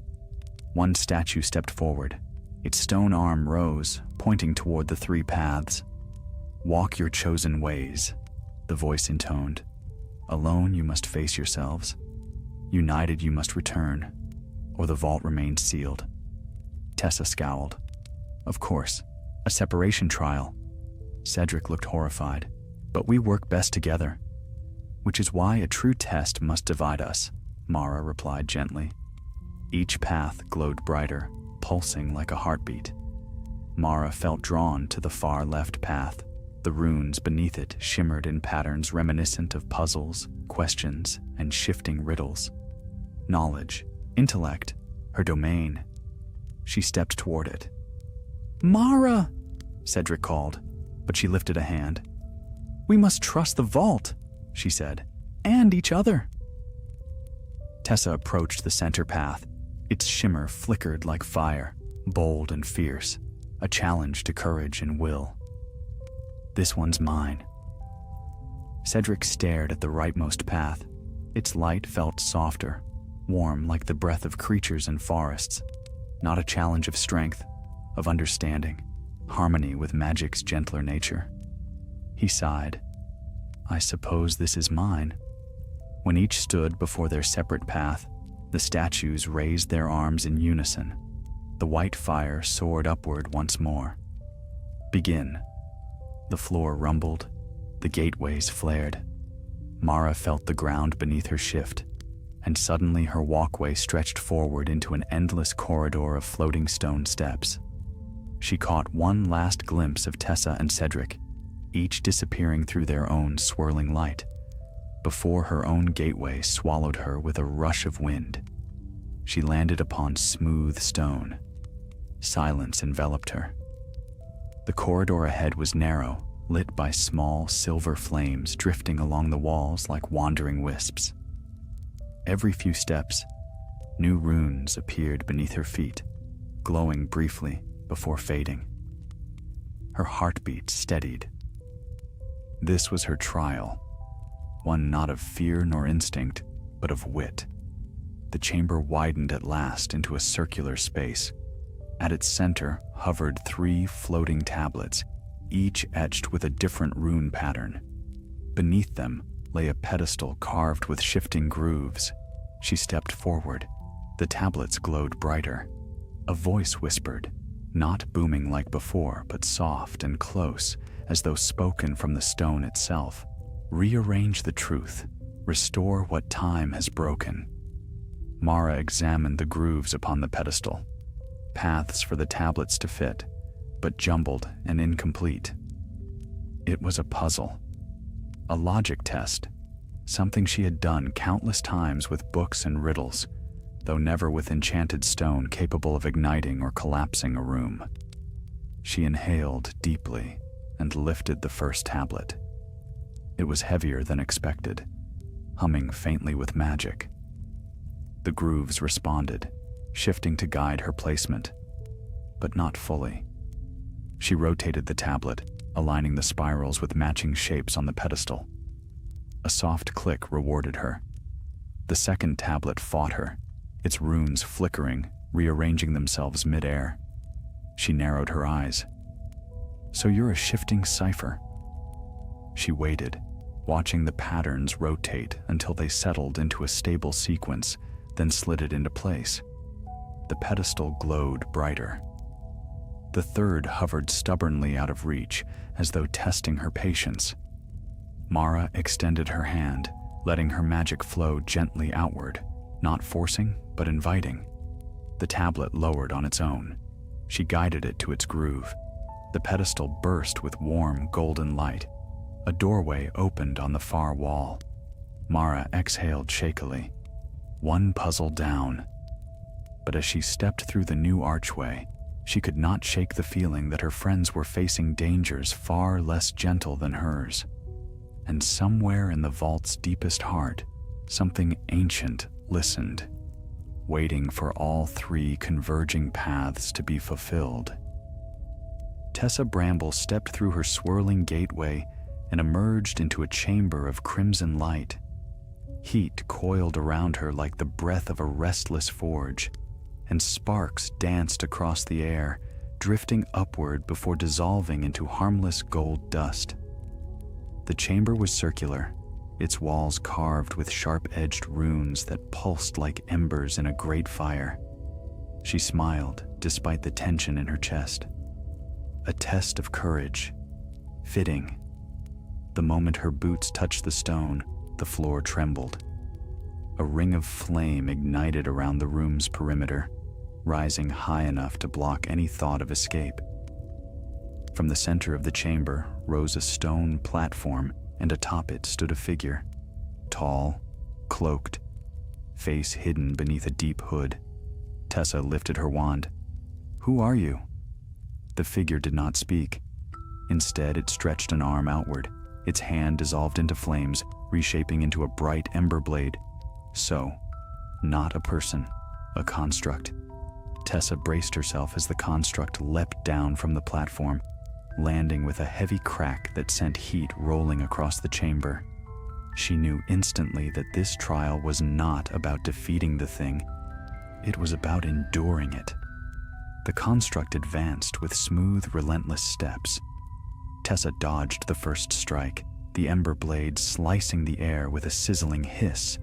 One statue stepped forward. Its stone arm rose, pointing toward the 3 paths. Walk your chosen ways, the voice intoned. Alone you must face yourselves. United you must return, or the vault remains sealed. Tessa scowled. Of course, a separation trial. Cedric looked horrified. But we work best together. Which is why a true test must divide us, Mara replied gently. Each path glowed brighter, pulsing like a heartbeat. Mara felt drawn to the far left path. The runes beneath it shimmered in patterns reminiscent of puzzles, questions, and shifting riddles. Knowledge, intellect, her domain. She stepped toward it. Mara! Cedric called, but she lifted a hand. We must trust the vault, she said, and each other. Tessa approached the center path. Its shimmer flickered like fire, bold and fierce, a challenge to courage and will. This one's mine. Cedric stared at the rightmost path. Its light felt softer, warm like the breath of creatures in forests. Not a challenge of strength, of understanding, harmony with magic's gentler nature. He sighed. I suppose this is mine. When each stood before their separate path, the statues raised their arms in unison. The white fire soared upward once more. Begin. The floor rumbled. The gateways flared. Mara felt the ground beneath her shift, and suddenly her walkway stretched forward into an endless corridor of floating stone steps. She caught one last glimpse of Tessa and Cedric, each disappearing through their own swirling light, before her own gateway swallowed her with a rush of wind. She landed upon smooth stone. Silence enveloped her. The corridor ahead was narrow, lit by small silver flames drifting along the walls like wandering wisps. Every few steps, new runes appeared beneath her feet, glowing briefly before fading. Her heartbeat steadied. This was her trial, one not of fear nor instinct, but of wit. The chamber widened at last into a circular space. At its center hovered 3 floating tablets, each etched with a different rune pattern. Beneath them lay a pedestal carved with shifting grooves. She stepped forward. The tablets glowed brighter. A voice whispered, not booming like before, but soft and close, as though spoken from the stone itself. Rearrange the truth. Restore what time has broken. Mara examined the grooves upon the pedestal. Paths for the tablets to fit, but jumbled and incomplete. It was a puzzle. A logic test. Something she had done countless times with books and riddles, though never with enchanted stone capable of igniting or collapsing a room. She inhaled deeply and lifted the first tablet. It was heavier than expected, humming faintly with magic. The grooves responded, shifting to guide her placement, but not fully. She rotated the tablet, aligning the spirals with matching shapes on the pedestal. A soft click rewarded her. The second tablet fought her, its runes flickering, rearranging themselves mid-air. She narrowed her eyes. "So you're a shifting cipher." She waited, watching the patterns rotate until they settled into a stable sequence, then slid it into place. The pedestal glowed brighter. The third hovered stubbornly out of reach, as though testing her patience. Mara extended her hand, letting her magic flow gently outward, not forcing, but inviting. The tablet lowered on its own. She guided it to its groove. The pedestal burst with warm, golden light. A doorway opened on the far wall. Mara exhaled shakily. One puzzle down. But as she stepped through the new archway, she could not shake the feeling that her friends were facing dangers far less gentle than hers. And somewhere in the vault's deepest heart, something ancient listened, waiting for all three converging paths to be fulfilled. Tessa Bramble stepped through her swirling gateway and emerged into a chamber of crimson light. Heat coiled around her like the breath of a restless forge, and sparks danced across the air, drifting upward before dissolving into harmless gold dust. The chamber was circular, its walls carved with sharp-edged runes that pulsed like embers in a great fire. She smiled, despite the tension in her chest. A test of courage. Fitting. The moment her boots touched the stone, the floor trembled. A ring of flame ignited around the room's perimeter, rising high enough to block any thought of escape. From the center of the chamber rose a stone platform, and atop it stood a figure. Tall, cloaked, face hidden beneath a deep hood. Tessa lifted her wand. "Who are you?" The figure did not speak. Instead, it stretched an arm outward. Its hand dissolved into flames, reshaping into a bright ember blade. So, not a person, a construct. Tessa braced herself as the construct leapt down from the platform, landing with a heavy crack that sent heat rolling across the chamber. She knew instantly that this trial was not about defeating the thing. It was about enduring it. The construct advanced with smooth, relentless steps. Tessa dodged the first strike, the ember blade slicing the air with a sizzling hiss.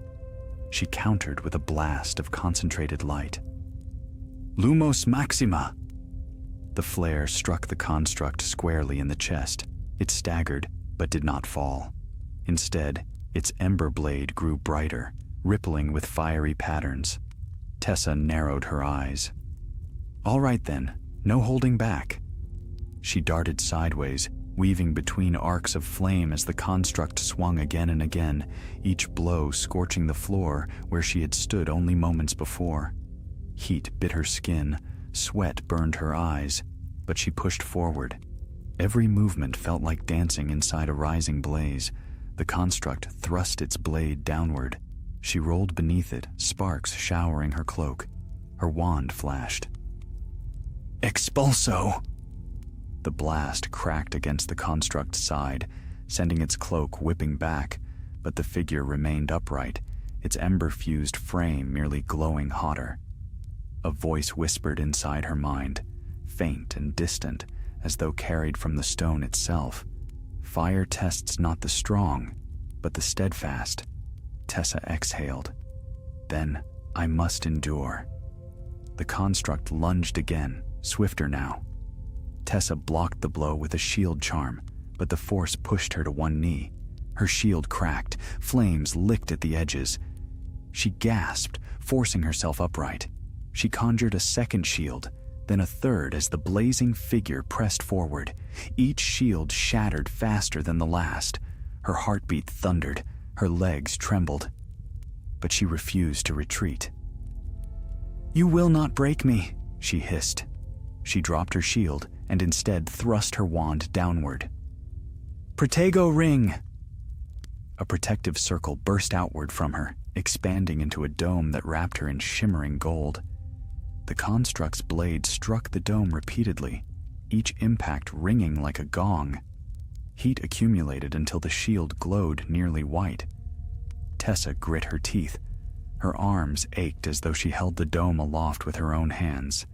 She countered with a blast of concentrated light. "Lumos Maxima!" The flare struck the construct squarely in the chest. It staggered, but did not fall. Instead, its ember blade grew brighter, rippling with fiery patterns. Tessa narrowed her eyes. "All right then, no holding back." She darted sideways, weaving between arcs of flame as the construct swung again and again, each blow scorching the floor where she had stood only moments before. Heat bit her skin, sweat burned her eyes, but she pushed forward. Every movement felt like dancing inside a rising blaze. The construct thrust its blade downward. She rolled beneath it, sparks showering her cloak. Her wand flashed. "Expulso!" The blast cracked against the construct's side, sending its cloak whipping back, but the figure remained upright, its ember-fused frame merely glowing hotter. A voice whispered inside her mind, faint and distant, as though carried from the stone itself. "Fire tests not the strong, but the steadfast." Tessa exhaled. Then, "I must endure." The construct lunged again, swifter now. Tessa blocked the blow with a shield charm, but the force pushed her to one knee. Her shield cracked, flames licked at the edges. She gasped, forcing herself upright. She conjured a second shield, then a third as the blazing figure pressed forward. Each shield shattered faster than the last. Her heartbeat thundered, her legs trembled. But she refused to retreat. "You will not break me," she hissed. She dropped her shield and instead thrust her wand downward. "Protego ring!" A protective circle burst outward from her, expanding into a dome that wrapped her in shimmering gold. The construct's blade struck the dome repeatedly, each impact ringing like a gong. Heat accumulated until the shield glowed nearly white. Tessa grit her teeth. Her arms ached as though she held the dome aloft with her own hands.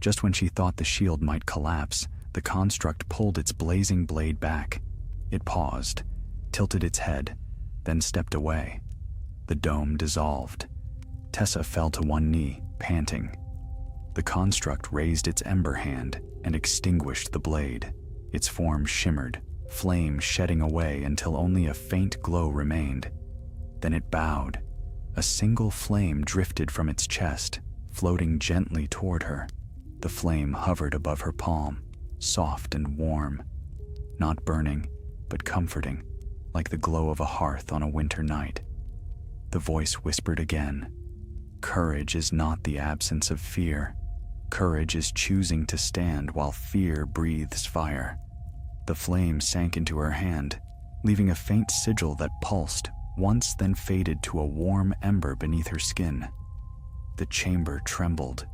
Just when she thought the shield might collapse, the construct pulled its blazing blade back. It paused, tilted its head, then stepped away. The dome dissolved. Tessa fell to one knee, panting. The construct raised its ember hand and extinguished the blade. Its form shimmered, flame shedding away until only a faint glow remained. Then it bowed. A single flame drifted from its chest, floating gently toward her. The flame hovered above her palm, soft and warm, not burning, but comforting, like the glow of a hearth on a winter night. The voice whispered again, "Courage is not the absence of fear. Courage is choosing to stand while fear breathes fire." The flame sank into her hand, leaving a faint sigil that pulsed, once then faded to a warm ember beneath her skin. The chamber trembled.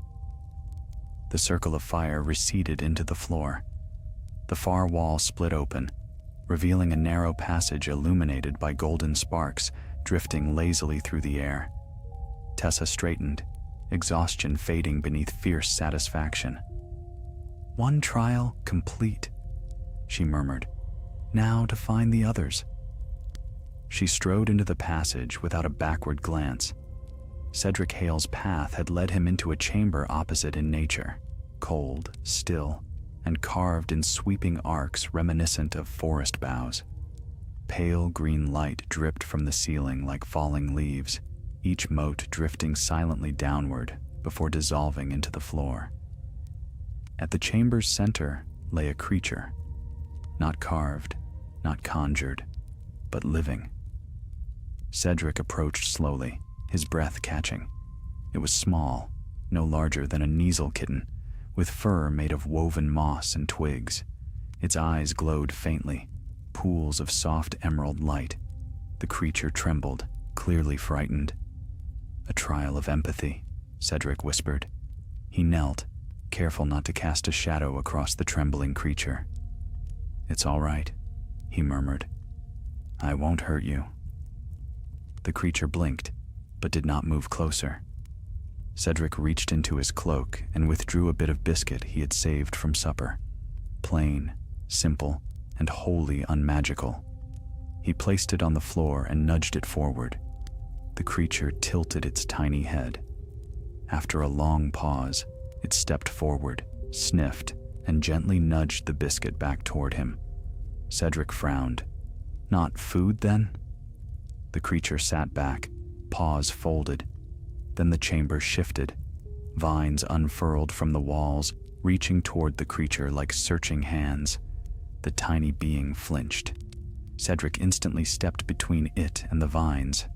The circle of fire receded into the floor. The far wall split open, revealing a narrow passage illuminated by golden sparks drifting lazily through the air. Tessa straightened, exhaustion fading beneath fierce satisfaction. "One trial complete," she murmured. "Now to find the others." She strode into the passage without a backward glance. Cedric Hale's path had led him into a chamber opposite in nature, cold, still, and carved in sweeping arcs reminiscent of forest boughs. Pale green light dripped from the ceiling like falling leaves, each mote drifting silently downward before dissolving into the floor. At the chamber's center lay a creature, not carved, not conjured, but living. Cedric approached slowly, his breath catching. It was small, no larger than a Kneasel kitten, with fur made of woven moss and twigs. Its eyes glowed faintly, pools of soft emerald light. The creature trembled, clearly frightened. "A trial of empathy," Cedric whispered. He knelt, careful not to cast a shadow across the trembling creature. "It's all right," he murmured. "I won't hurt you." The creature blinked, but did not move closer. Cedric reached into his cloak and withdrew a bit of biscuit he had saved from supper. Plain, simple, and wholly unmagical. He placed it on the floor and nudged it forward. The creature tilted its tiny head. After a long pause, it stepped forward, sniffed, and gently nudged the biscuit back toward him. Cedric frowned. "Not food, then?" The creature sat back, paws folded. Then the chamber shifted. Vines unfurled from the walls, reaching toward the creature like searching hands. The tiny being flinched. Cedric instantly stepped between it and the vines.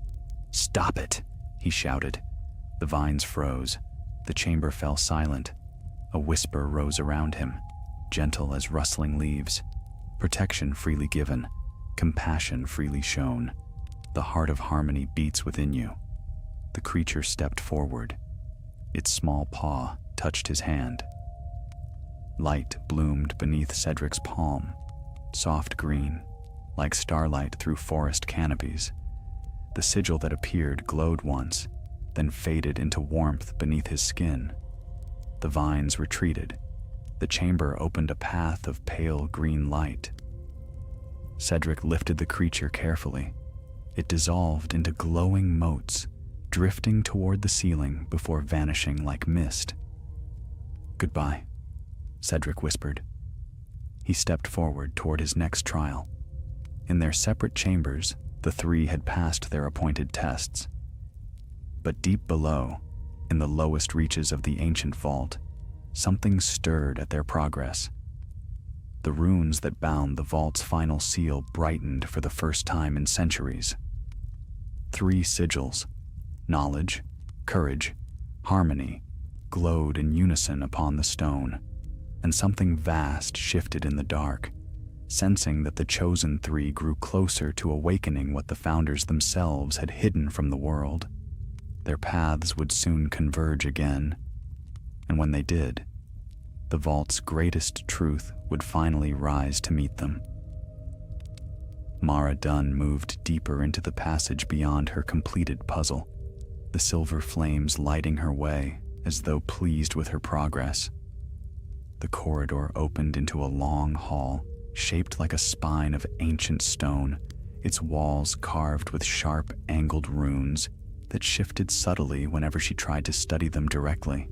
"Stop it!" he shouted. The vines froze. The chamber fell silent. A whisper rose around him, gentle as rustling leaves. Protection freely given, compassion freely shown. The heart of harmony beats within you. The creature stepped forward. Its small paw touched his hand. Light bloomed beneath Cedric's palm, soft green, like starlight through forest canopies. The sigil that appeared glowed once, then faded into warmth beneath his skin. The vines retreated. The chamber opened a path of pale green light. Cedric lifted the creature carefully. It dissolved into glowing motes, drifting toward the ceiling before vanishing like mist. "Goodbye," Cedric whispered. He stepped forward toward his next trial. In their separate chambers, the three had passed their appointed tests. But deep below, in the lowest reaches of the ancient vault, something stirred at their progress. The runes that bound the vault's final seal brightened for the first time in centuries. 3 sigils, knowledge, courage, harmony, glowed in unison upon the stone, and something vast shifted in the dark, sensing that the chosen 3 grew closer to awakening what the founders themselves had hidden from the world. Their paths would soon converge again, and when they did, the vault's greatest truth would finally rise to meet them. Mara Dunn moved deeper into the passage beyond her completed puzzle, the silver flames lighting her way as though pleased with her progress. The corridor opened into a long hall, shaped like a spine of ancient stone, its walls carved with sharp, angled runes that shifted subtly whenever she tried to study them directly.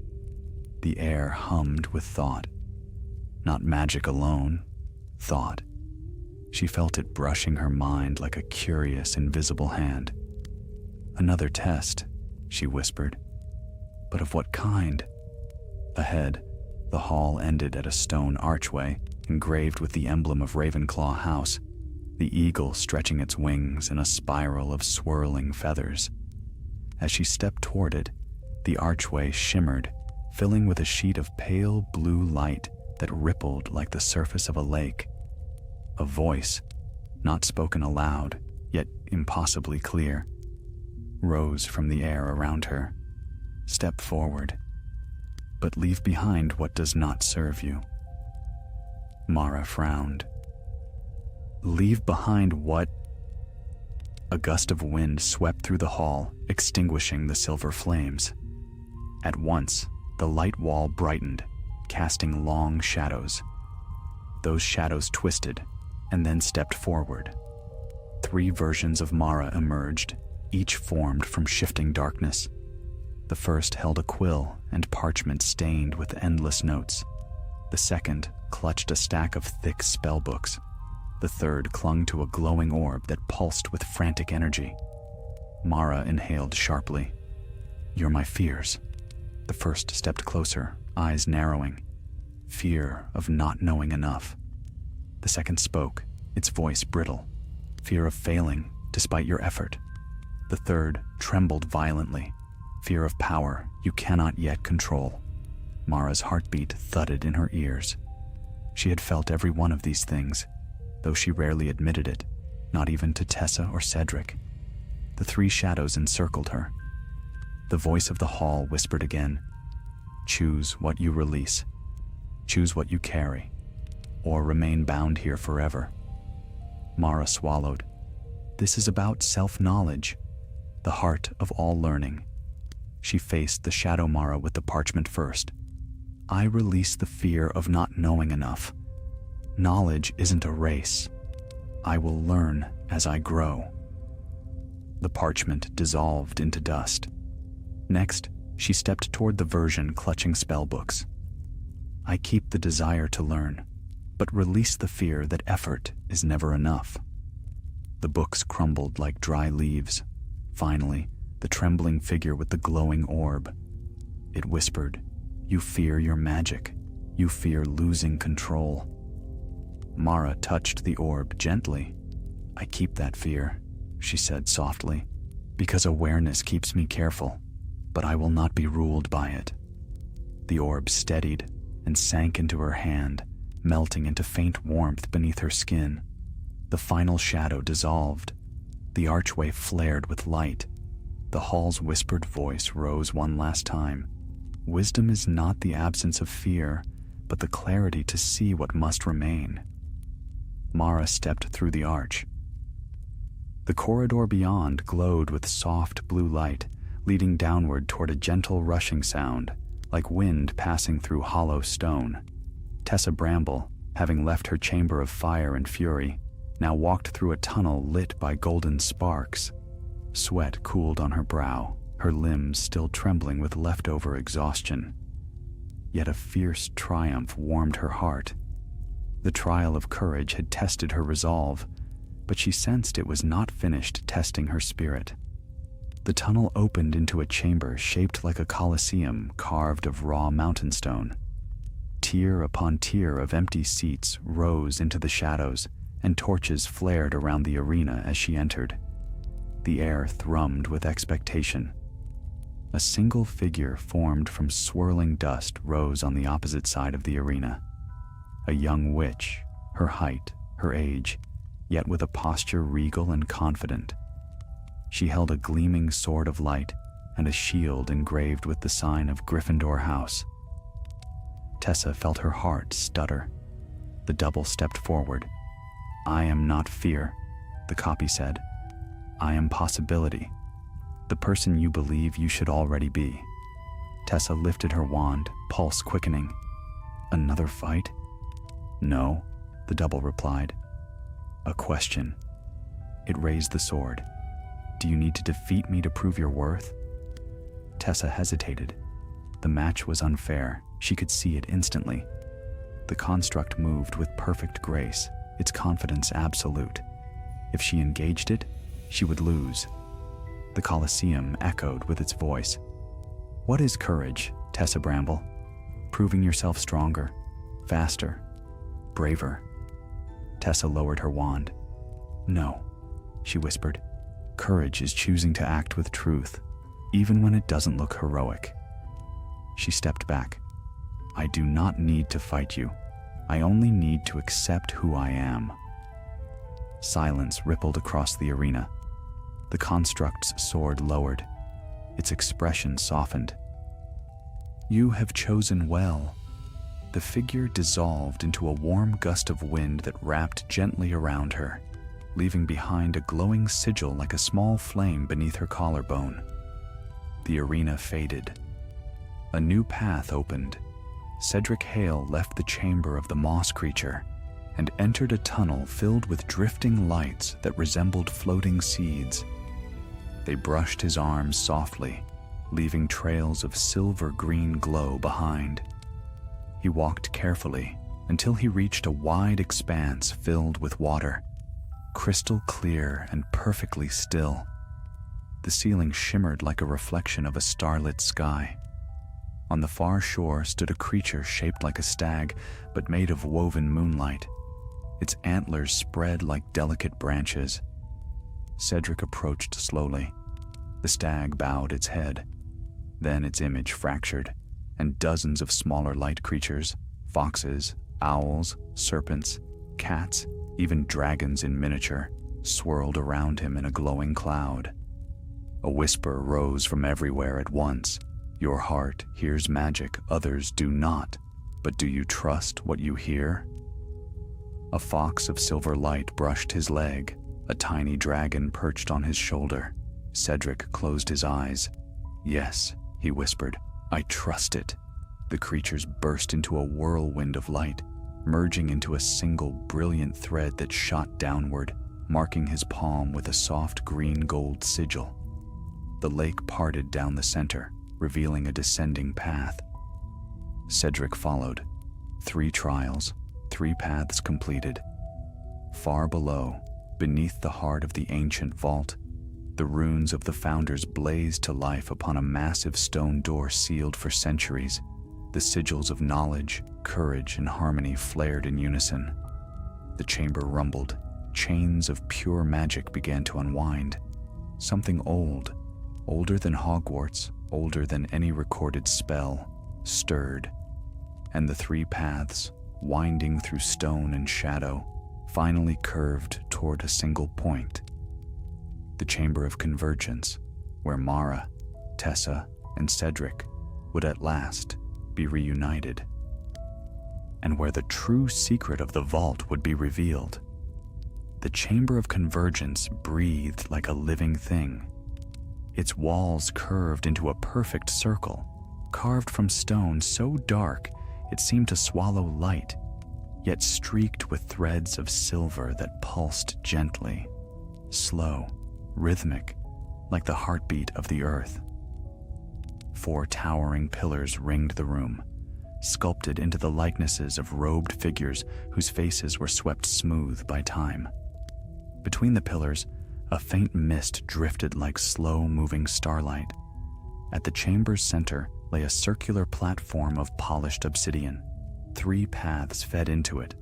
The air hummed with thought. Not magic alone, thought. She felt it brushing her mind like a curious, invisible hand. "Another test," she whispered. "But of what kind?" Ahead, the hall ended at a stone archway engraved with the emblem of Ravenclaw House, the eagle stretching its wings in a spiral of swirling feathers. As she stepped toward it, the archway shimmered, filling with a sheet of pale blue light that rippled like the surface of a lake. A voice, not spoken aloud, yet impossibly clear, rose from the air around her. "Step forward, but leave behind what does not serve you." Mara frowned. "Leave behind what?" A gust of wind swept through the hall, extinguishing the silver flames. At once, the light wall brightened, casting long shadows. Those shadows twisted, and then stepped forward. 3 versions of Mara emerged, each formed from shifting darkness. The first held a quill and parchment stained with endless notes. The second clutched a stack of thick spellbooks. The third clung to a glowing orb that pulsed with frantic energy. Mara inhaled sharply. "You're my fears." The first stepped closer, eyes narrowing. "Fear of not knowing enough." The second spoke, its voice brittle. "Fear of failing, despite your effort." The third trembled violently. "Fear of power you cannot yet control." Mara's heartbeat thudded in her ears. She had felt every one of these things, though she rarely admitted it, not even to Tessa or Cedric. The 3 shadows encircled her. The voice of the hall whispered again, "Choose what you release. Choose what you carry, or remain bound here forever." Mara swallowed. This is about self-knowledge, the heart of all learning. She faced the shadow Mara with the parchment first. "I release the fear of not knowing enough. Knowledge isn't a race. I will learn as I grow." The parchment dissolved into dust. Next, she stepped toward the version clutching spellbooks. "I keep the desire to learn, but release the fear that effort is never enough." The books crumbled like dry leaves. Finally, the trembling figure with the glowing orb. It whispered, "You fear your magic. You fear losing control." Mara touched the orb gently. "I keep that fear," she said softly, "because awareness keeps me careful, but I will not be ruled by it." The orb steadied and sank into her hand, melting into faint warmth beneath her skin. The final shadow dissolved. The archway flared with light. The hall's whispered voice rose one last time. "Wisdom is not the absence of fear, but the clarity to see what must remain." Mara stepped through the arch. The corridor beyond glowed with soft blue light, leading downward toward a gentle rushing sound, like wind passing through hollow stone. Tessa Bramble, having left her chamber of fire and fury, now walked through a tunnel lit by golden sparks. Sweat cooled on her brow, her limbs still trembling with leftover exhaustion. Yet a fierce triumph warmed her heart. The trial of courage had tested her resolve, but she sensed it was not finished testing her spirit. The tunnel opened into a chamber shaped like a coliseum carved of raw mountain stone. Tier upon tier of empty seats rose into the shadows, and torches flared around the arena as she entered. The air thrummed with expectation. A single figure formed from swirling dust rose on the opposite side of the arena. A young witch, her height, her age, yet with a posture regal and confident. She held a gleaming sword of light and a shield engraved with the sign of Gryffindor House. Tessa felt her heart stutter. The double stepped forward. "I am not fear. The copy said, "I am possibility, the person you believe you should already be." Tessa lifted her wand, pulse quickening. "Another fight?" "No," the double replied. "A question." It raised the sword. "Do you need to defeat me to prove your worth?" Tessa hesitated. The match was unfair. She could see it instantly. The construct moved with perfect grace, its confidence absolute. If she engaged it, she would lose. The Colosseum echoed with its voice. "What is courage, Tessa Bramble? Proving yourself stronger, faster, braver." Tessa lowered her wand. "No," she whispered. "Courage is choosing to act with truth, even when it doesn't look heroic." She stepped back. "I do not need to fight you. I only need to accept who I am." Silence rippled across the arena. The construct's sword lowered. Its expression softened. "You have chosen well." The figure dissolved into a warm gust of wind that wrapped gently around her, leaving behind a glowing sigil like a small flame beneath her collarbone. The arena faded. A new path opened. Cedric Hale left the chamber of the moss creature and entered a tunnel filled with drifting lights that resembled floating seeds. They brushed his arms softly, leaving trails of silver-green glow behind. He walked carefully until he reached a wide expanse filled with water, crystal clear and perfectly still. The ceiling shimmered like a reflection of a starlit sky. On the far shore stood a creature shaped like a stag, but made of woven moonlight. Its antlers spread like delicate branches. Cedric approached slowly. The stag bowed its head. Then its image fractured, and dozens of smaller light creatures, foxes, owls, serpents, cats, even dragons in miniature, swirled around him in a glowing cloud. A whisper rose from everywhere at once. "Your heart hears magic others do not, but do you trust what you hear?" A fox of silver light brushed his leg. A tiny dragon perched on his shoulder. Cedric closed his eyes. "Yes," he whispered, "I trust it." The creatures burst into a whirlwind of light, merging into a single brilliant thread that shot downward, marking his palm with a soft green-gold sigil. The lake parted down the center, revealing a descending path. Cedric followed. 3 trials, 3 paths completed. Far below, beneath the heart of the ancient vault, the runes of the founders blazed to life upon a massive stone door sealed for centuries. The sigils of knowledge, courage, and harmony flared in unison. The chamber rumbled. Chains of pure magic began to unwind. Something old, older than Hogwarts, older than any recorded spell, stirred. And the 3 paths, winding through stone and shadow, finally curved toward a single point. The Chamber of Convergence, where Mara, Tessa, and Cedric would at last be reunited, and where the true secret of the vault would be revealed. The Chamber of Convergence breathed like a living thing. Its walls curved into a perfect circle, carved from stone so dark it seemed to swallow light, yet streaked with threads of silver that pulsed gently, slow, rhythmic, like the heartbeat of the earth. 4 towering pillars ringed the room, sculpted into the likenesses of robed figures whose faces were swept smooth by time. Between the pillars, a faint mist drifted like slow-moving starlight. At the chamber's center lay a circular platform of polished obsidian. 3 paths fed into it,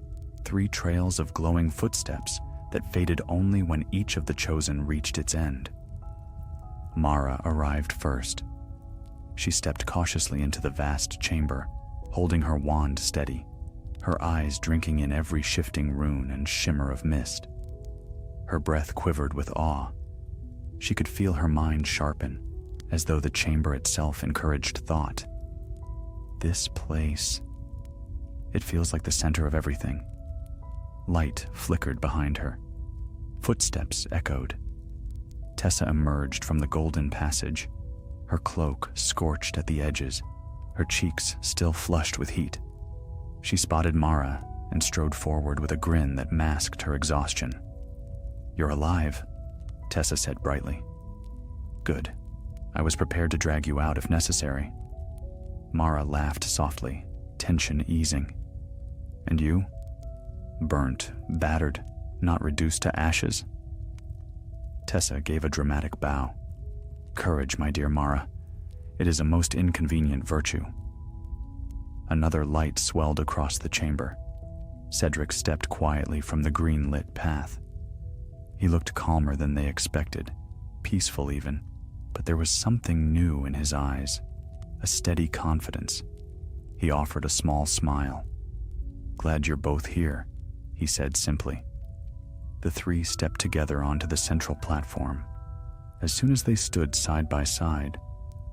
3 trails of glowing footsteps that faded only when each of the chosen reached its end. Mara arrived first. She stepped cautiously into the vast chamber, holding her wand steady, her eyes drinking in every shifting rune and shimmer of mist. Her breath quivered with awe. She could feel her mind sharpen, as though the chamber itself encouraged thought. This place, it feels like the center of everything. Light flickered behind her. Footsteps echoed. Tessa emerged from the golden passage, her cloak scorched at the edges, her cheeks still flushed with heat. She spotted Mara and strode forward with a grin that masked her exhaustion. "You're alive," Tessa said brightly. "Good. I was prepared to drag you out if necessary." Mara laughed softly, tension easing. "And you? Burnt, battered, not reduced to ashes?" Tessa gave a dramatic bow. "Courage, my dear Mara. It is a most inconvenient virtue." Another light swelled across the chamber. Cedric stepped quietly from the green-lit path. He looked calmer than they expected, peaceful even, but there was something new in his eyes, a steady confidence. He offered a small smile. "Glad you're both here," he said simply. The three stepped together onto the central platform. As soon as they stood side by side,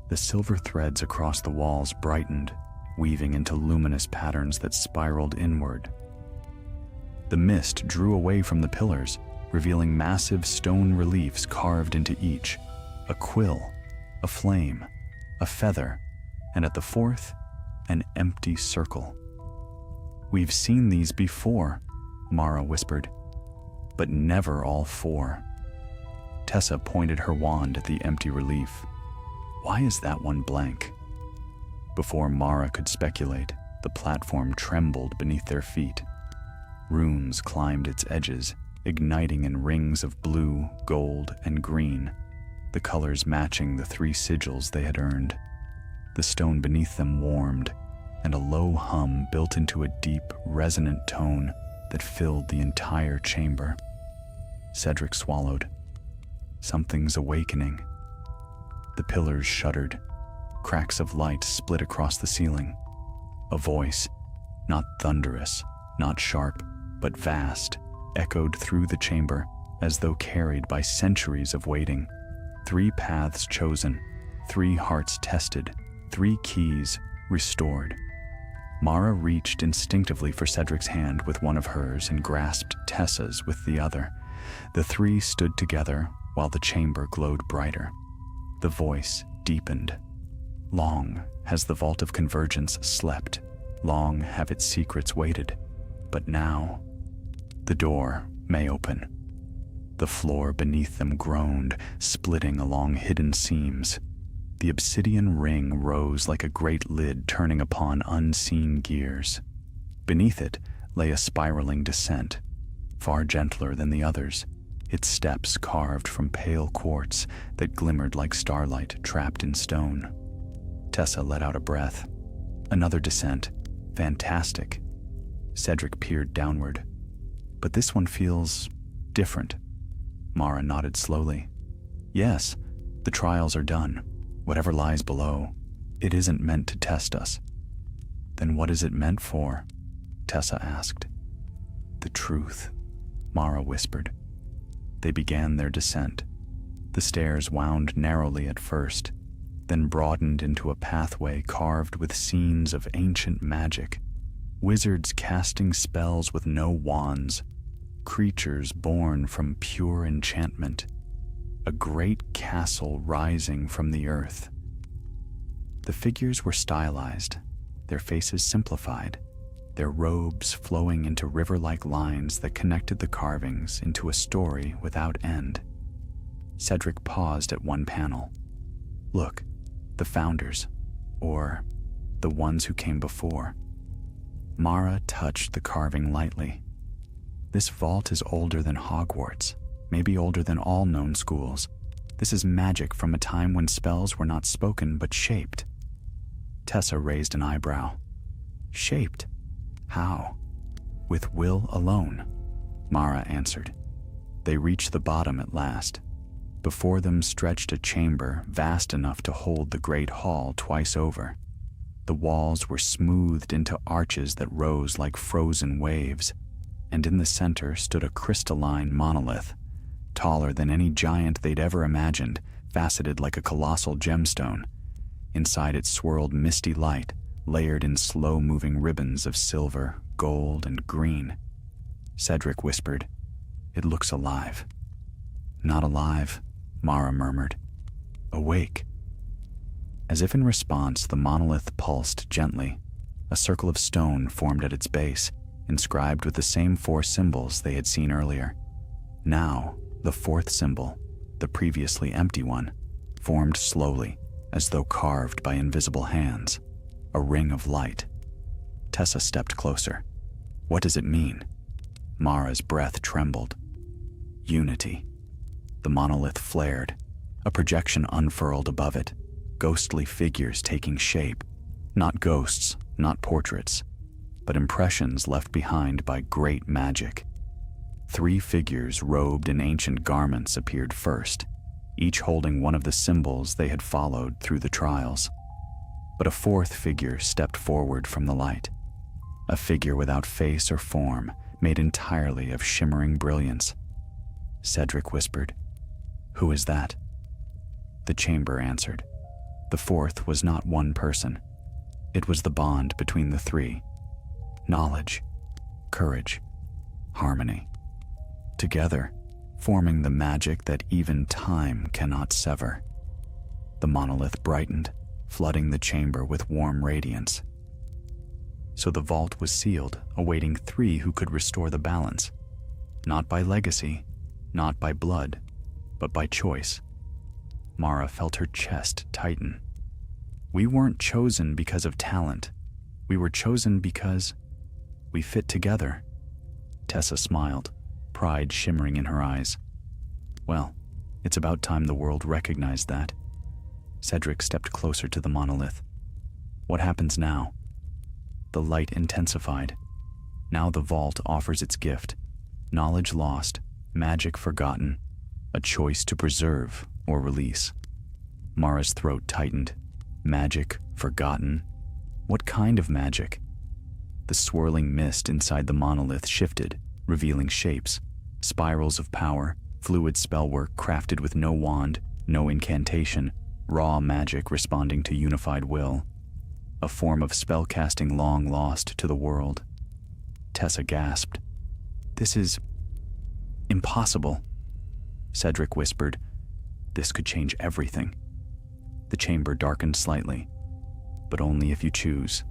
the silver threads across the walls brightened, weaving into luminous patterns that spiraled inward. The mist drew away from the pillars, revealing massive stone reliefs carved into each: a quill, a flame, a feather, and at the fourth, an empty circle. "We've seen these before," Mara whispered, "but never all four." Tessa pointed her wand at the empty relief. "Why is that one blank?" Before Mara could speculate, the platform trembled beneath their feet. Runes climbed its edges, igniting in rings of blue, gold, and green, the colors matching the three sigils they had earned. The stone beneath them warmed, and a low hum built into a deep, resonant tone that filled the entire chamber. Cedric swallowed. "Something's awakening." The pillars shuddered. Cracks of light split across the ceiling. A voice, not thunderous, not sharp, but vast, echoed through the chamber as though carried by centuries of waiting. 3 paths chosen, 3 hearts tested, 3 keys restored. Mara reached instinctively for Cedric's hand with one of hers and grasped Tessa's with the other. The 3 stood together while the chamber glowed brighter. The voice deepened. "Long has the vault of convergence slept, long have its secrets waited, but now the door may open." The floor beneath them groaned, splitting along hidden seams. The obsidian ring rose like a great lid turning upon unseen gears. Beneath it lay a spiraling descent, far gentler than the others, its steps carved from pale quartz that glimmered like starlight trapped in stone. Tessa let out a breath. Another descent. Fantastic. Cedric peered downward. "But this one feels different." Mara nodded slowly. "Yes, the trials are done. Whatever lies below, it isn't meant to test us." "Then what is it meant for?" Tessa asked. "The truth," Mara whispered. They began their descent. The stairs wound narrowly at first, then broadened into a pathway carved with scenes of ancient magic. Wizards casting spells with no wands, creatures born from pure enchantment, a great castle rising from the earth. The figures were stylized, their faces simplified, their robes flowing into river-like lines that connected the carvings into a story without end. Cedric paused at one panel. "Look, the founders, or the ones who came before." Mara touched the carving lightly. "This vault is older than Hogwarts, maybe older than all known schools. This is magic from a time when spells were not spoken but shaped." Tessa raised an eyebrow. "Shaped? How?" "With will alone," Mara answered. They reached the bottom at last. Before them stretched a chamber vast enough to hold the great hall twice over. The walls were smoothed into arches that rose like frozen waves, and in the center stood a crystalline monolith, taller than any giant they'd ever imagined, faceted like a colossal gemstone. Inside it swirled misty light, layered in slow-moving ribbons of silver, gold, and green. Cedric whispered, "It looks alive." Not alive, Mara murmured. Awake. As if in response, the monolith pulsed gently. A circle of stone formed at its base, inscribed with the same 4 symbols they had seen earlier. Now, the 4th symbol, the previously empty one, formed slowly, as though carved by invisible hands. A ring of light. Tessa stepped closer. What does it mean? Mara's breath trembled. Unity. The monolith flared. A projection unfurled above it. Ghostly figures taking shape. Not ghosts, not portraits, but impressions left behind by great magic. 3 figures robed in ancient garments appeared first, each holding one of the symbols they had followed through the trials. But a 4th figure stepped forward from the light. A figure without face or form, made entirely of shimmering brilliance. Cedric whispered, "Who is that?" The chamber answered. The 4th was not one person. It was the bond between the 3. Knowledge, courage, harmony. Together, forming the magic that even time cannot sever. The monolith brightened, flooding the chamber with warm radiance. So the vault was sealed, awaiting 3 who could restore the balance. Not by legacy, not by blood, but by choice. Mara felt her chest tighten. We weren't chosen because of talent. We were chosen because we fit together. Tessa smiled, pride shimmering in her eyes. Well, it's about time the world recognized that. Cedric stepped closer to the monolith. What happens now? The light intensified. Now the vault offers its gift. Knowledge lost, magic forgotten, a choice to preserve or release. Mara's throat tightened. Magic forgotten? What kind of magic? The swirling mist inside the monolith shifted, revealing shapes, spirals of power, fluid spellwork crafted with no wand, no incantation, raw magic responding to unified will. A form of spellcasting long lost to the world. Tessa gasped. This is impossible. Cedric whispered, this could change everything. The chamber darkened slightly, but only if you choose.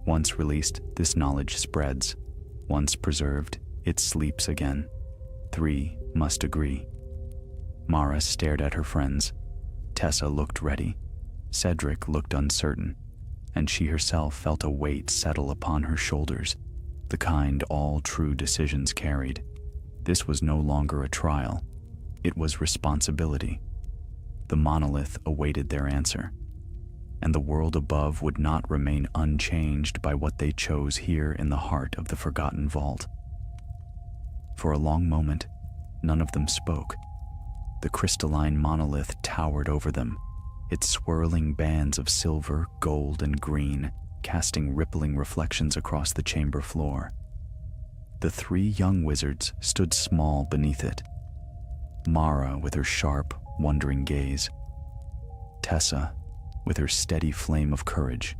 Once released, this knowledge spreads. Once preserved, it sleeps again. 3 must agree. Mara stared at her friends. Tessa looked ready. Cedric looked uncertain, and she herself felt a weight settle upon her shoulders, the kind all true decisions carried. This was no longer a trial. It was responsibility. The monolith awaited their answer, and the world above would not remain unchanged by what they chose here in the heart of the forgotten vault. For a long moment, none of them spoke. The crystalline monolith towered over them, its swirling bands of silver, gold, and green casting rippling reflections across the chamber floor. The 3 young wizards stood small beneath it. Mara with her sharp, wondering gaze. Tessa with her steady flame of courage.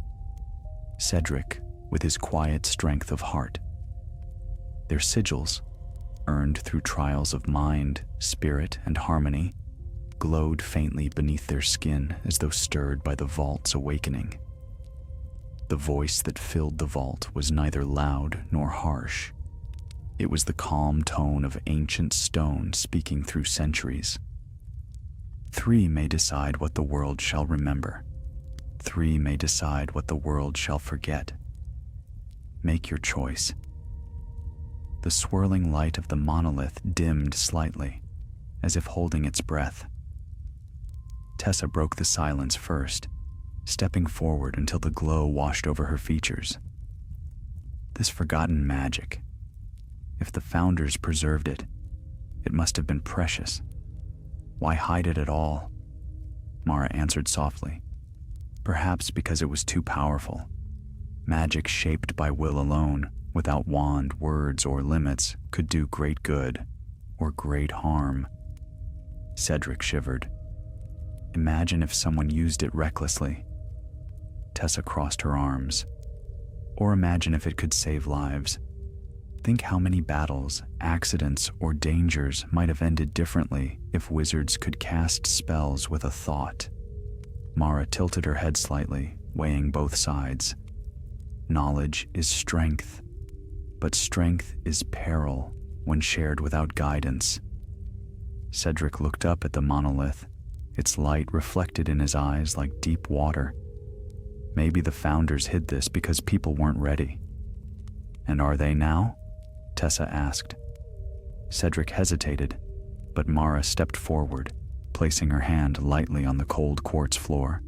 Cedric with his quiet strength of heart. Their sigils, earned through trials of mind, spirit, and harmony, glowed faintly beneath their skin as though stirred by the vault's awakening. The voice that filled the vault was neither loud nor harsh. It was the calm tone of ancient stone speaking through centuries. 3 may decide what the world shall remember. 3 may decide what the world shall forget. Make your choice. The swirling light of the monolith dimmed slightly, as if holding its breath. Tessa broke the silence first, stepping forward until the glow washed over her features. This forgotten magic. If the founders preserved it, it must have been precious. Why hide it at all? Mara answered softly. Perhaps because it was too powerful. Magic shaped by will alone, without wand, words, or limits, could do great good, or great harm. Cedric shivered. Imagine if someone used it recklessly. Tessa crossed her arms. Or imagine if it could save lives. Think how many battles, accidents, or dangers might have ended differently if wizards could cast spells with a thought. Mara tilted her head slightly, weighing both sides. Knowledge is strength, but strength is peril when shared without guidance. Cedric looked up at the monolith, its light reflected in his eyes like deep water. Maybe the founders hid this because people weren't ready. And are they now? Tessa asked. Cedric hesitated, but Mara stepped forward, placing her hand lightly on the cold quartz floor.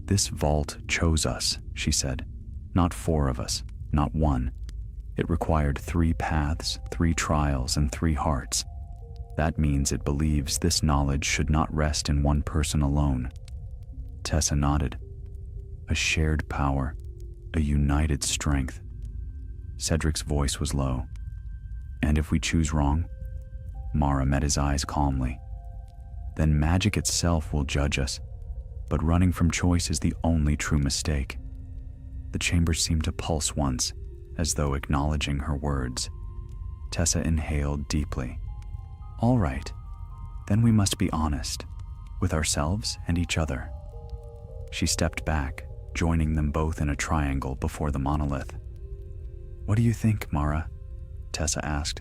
This vault chose us, she said. Not 4 of us, not 1. It required 3 paths, 3 trials, and 3 hearts. That means it believes this knowledge should not rest in one person alone. Tessa nodded. A shared power, a united strength. Cedric's voice was low. And if we choose wrong? Mara met his eyes calmly. Then magic itself will judge us, but running from choice is the only true mistake. The chamber seemed to pulse once, as though acknowledging her words. Tessa inhaled deeply. All right, then we must be honest, with ourselves and each other. She stepped back, joining them both in a triangle before the monolith. What do you think, Mara? Tessa asked.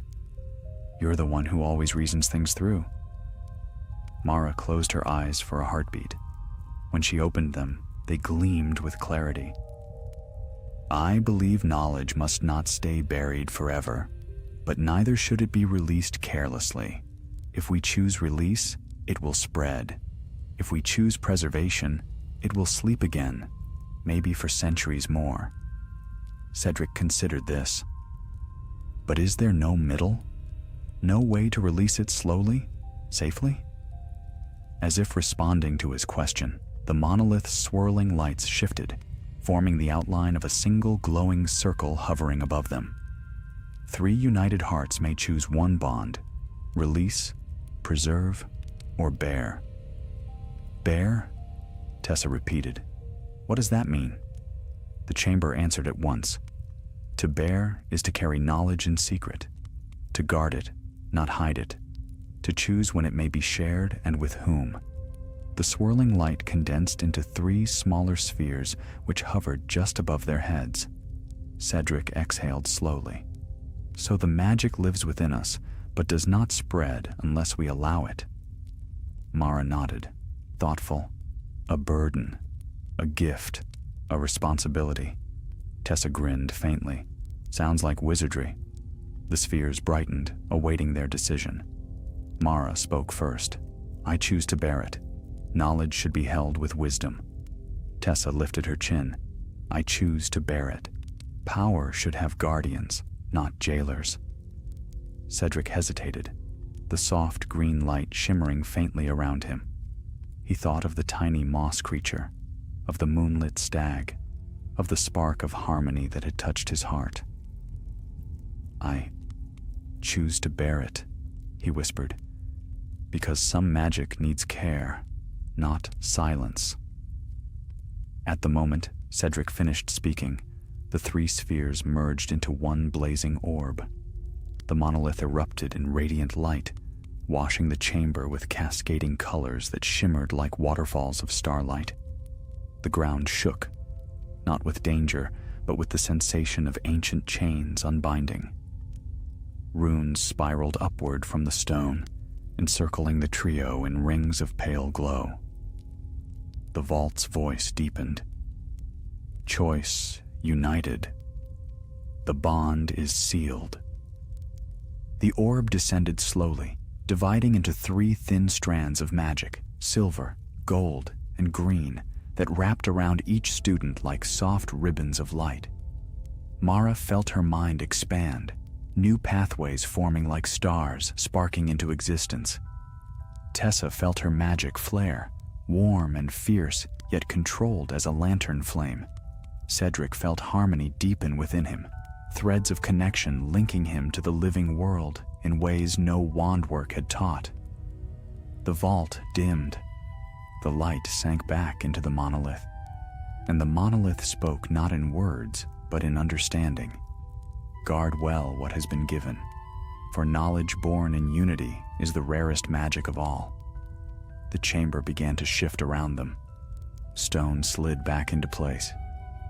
You're the one who always reasons things through. Mara closed her eyes for a heartbeat. When she opened them, they gleamed with clarity. I believe knowledge must not stay buried forever, but neither should it be released carelessly. If we choose release, it will spread. If we choose preservation, it will sleep again, maybe for centuries more. Cedric considered this. But is there no middle? No way to release it slowly, safely? As if responding to his question, the monolith's swirling lights shifted, forming the outline of a single glowing circle hovering above them. 3 united hearts may choose one bond: release, preserve, or bear. Bear? Tessa repeated. What does that mean? The chamber answered at once. To bear is to carry knowledge in secret, to guard it, not hide it, to choose when it may be shared and with whom. The swirling light condensed into 3 smaller spheres which hovered just above their heads. Cedric exhaled slowly. So the magic lives within us, but does not spread unless we allow it. Mara nodded, thoughtful. A burden, a gift, a responsibility. Tessa grinned faintly. Sounds like wizardry. The spheres brightened, awaiting their decision. Mara spoke first. I choose to bear it. Knowledge should be held with wisdom. Tessa lifted her chin. I choose to bear it. Power should have guardians, not jailers. Cedric hesitated, the soft green light shimmering faintly around him. He thought of the tiny moss creature, of the moonlit stag, of the spark of harmony that had touched his heart. I choose to bear it, he whispered, because some magic needs care, not silence. At the moment Cedric finished speaking, the 3 spheres merged into one blazing orb. The monolith erupted in radiant light, washing the chamber with cascading colors that shimmered like waterfalls of starlight. The ground shook, not with danger, but with the sensation of ancient chains unbinding. Runes spiraled upward from the stone, encircling the trio in rings of pale glow. The vault's voice deepened. Choice united. The bond is sealed. The orb descended slowly, dividing into 3 thin strands of magic, silver, gold, and green, that wrapped around each student like soft ribbons of light. Mara felt her mind expand, new pathways forming like stars sparking into existence. Tessa felt her magic flare, warm and fierce, yet controlled as a lantern flame. Cedric felt harmony deepen within him, threads of connection linking him to the living world in ways no wand work had taught. The vault dimmed. The light sank back into the monolith, and the monolith spoke not in words, but in understanding. Guard well what has been given, for knowledge born in unity is the rarest magic of all. The chamber began to shift around them. Stone slid back into place,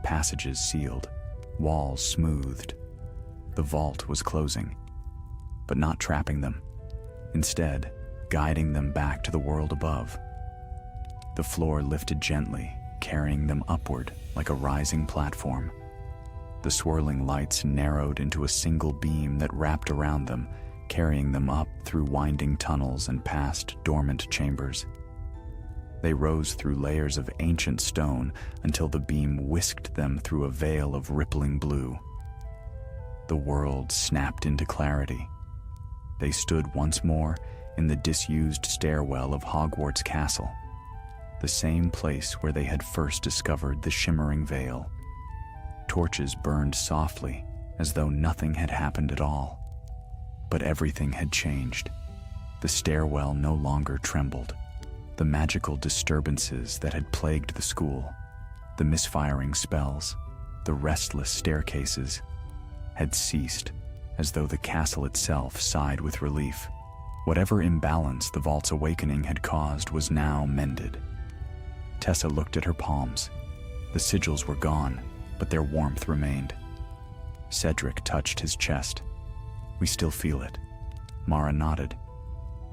passages sealed, walls smoothed. The vault was closing, but not trapping them. Instead, guiding them back to the world above. The floor lifted gently, carrying them upward like a rising platform. The swirling lights narrowed into a single beam that wrapped around them, carrying them up through winding tunnels and past dormant chambers. They rose through layers of ancient stone until the beam whisked them through a veil of rippling blue. The world snapped into clarity. They stood once more in the disused stairwell of Hogwarts Castle, the same place where they had first discovered the shimmering veil. Torches burned softly, as though nothing had happened at all. But everything had changed. The stairwell no longer trembled. The magical disturbances that had plagued the school, the misfiring spells, the restless staircases, had ceased, as though the castle itself sighed with relief. Whatever imbalance the vault's awakening had caused was now mended. Tessa looked at her palms. The sigils were gone, but their warmth remained. Cedric touched his chest. "We still feel it." Mara nodded.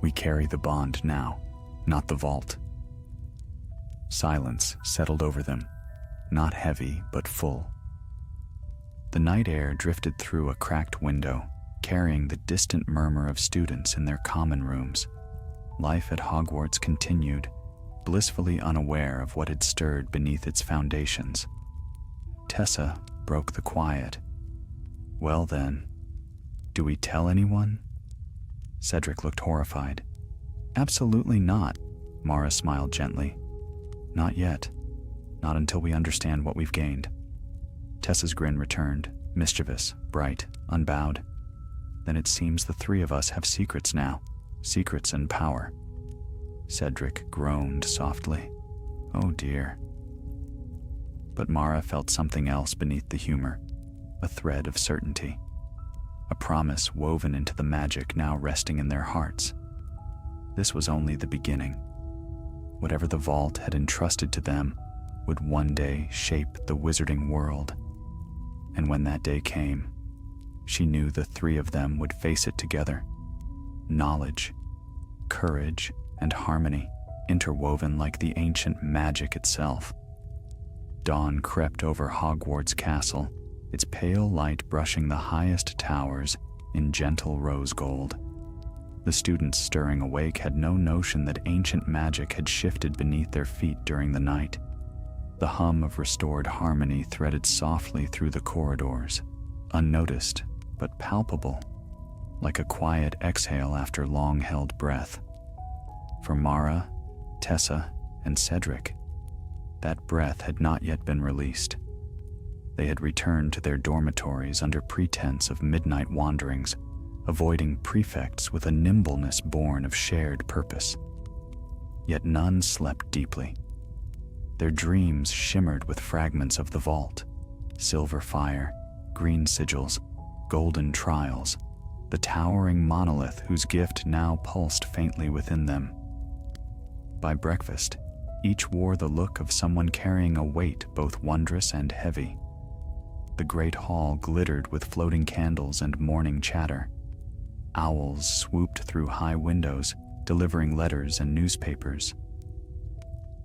"We carry the bond now, not the vault." Silence settled over them, not heavy but full. The night air drifted through a cracked window, carrying the distant murmur of students in their common rooms. Life at Hogwarts continued, blissfully unaware of what had stirred beneath its foundations. Tessa broke the quiet. "Well then, do we tell anyone?" Cedric looked horrified. "Absolutely not," Mara smiled gently. "Not yet. Not until we understand what we've gained." Tessa's grin returned, mischievous, bright, unbowed. "Then it seems the three of us have secrets now. Secrets and power." Cedric groaned softly. "Oh dear." But Mara felt something else beneath the humor, a thread of certainty. A promise woven into the magic now resting in their hearts. This was only the beginning. Whatever the vault had entrusted to them would one day shape the wizarding world. And when that day came, she knew the three of them would face it together. Knowledge, courage, and harmony interwoven like the ancient magic itself. Dawn crept over Hogwarts Castle, its pale light brushing the highest towers in gentle rose gold. The students stirring awake had no notion that ancient magic had shifted beneath their feet during the night. The hum of restored harmony threaded softly through the corridors, unnoticed but palpable, like a quiet exhale after long-held breath. For Mara, Tessa, and Cedric, that breath had not yet been released. They had returned to their dormitories under pretense of midnight wanderings, avoiding prefects with a nimbleness born of shared purpose. Yet none slept deeply. Their dreams shimmered with fragments of the vault, silver fire, green sigils, golden trials, the towering monolith whose gift now pulsed faintly within them. By breakfast, each wore the look of someone carrying a weight both wondrous and heavy. The great hall glittered with floating candles and morning chatter. Owls swooped through high windows, delivering letters and newspapers.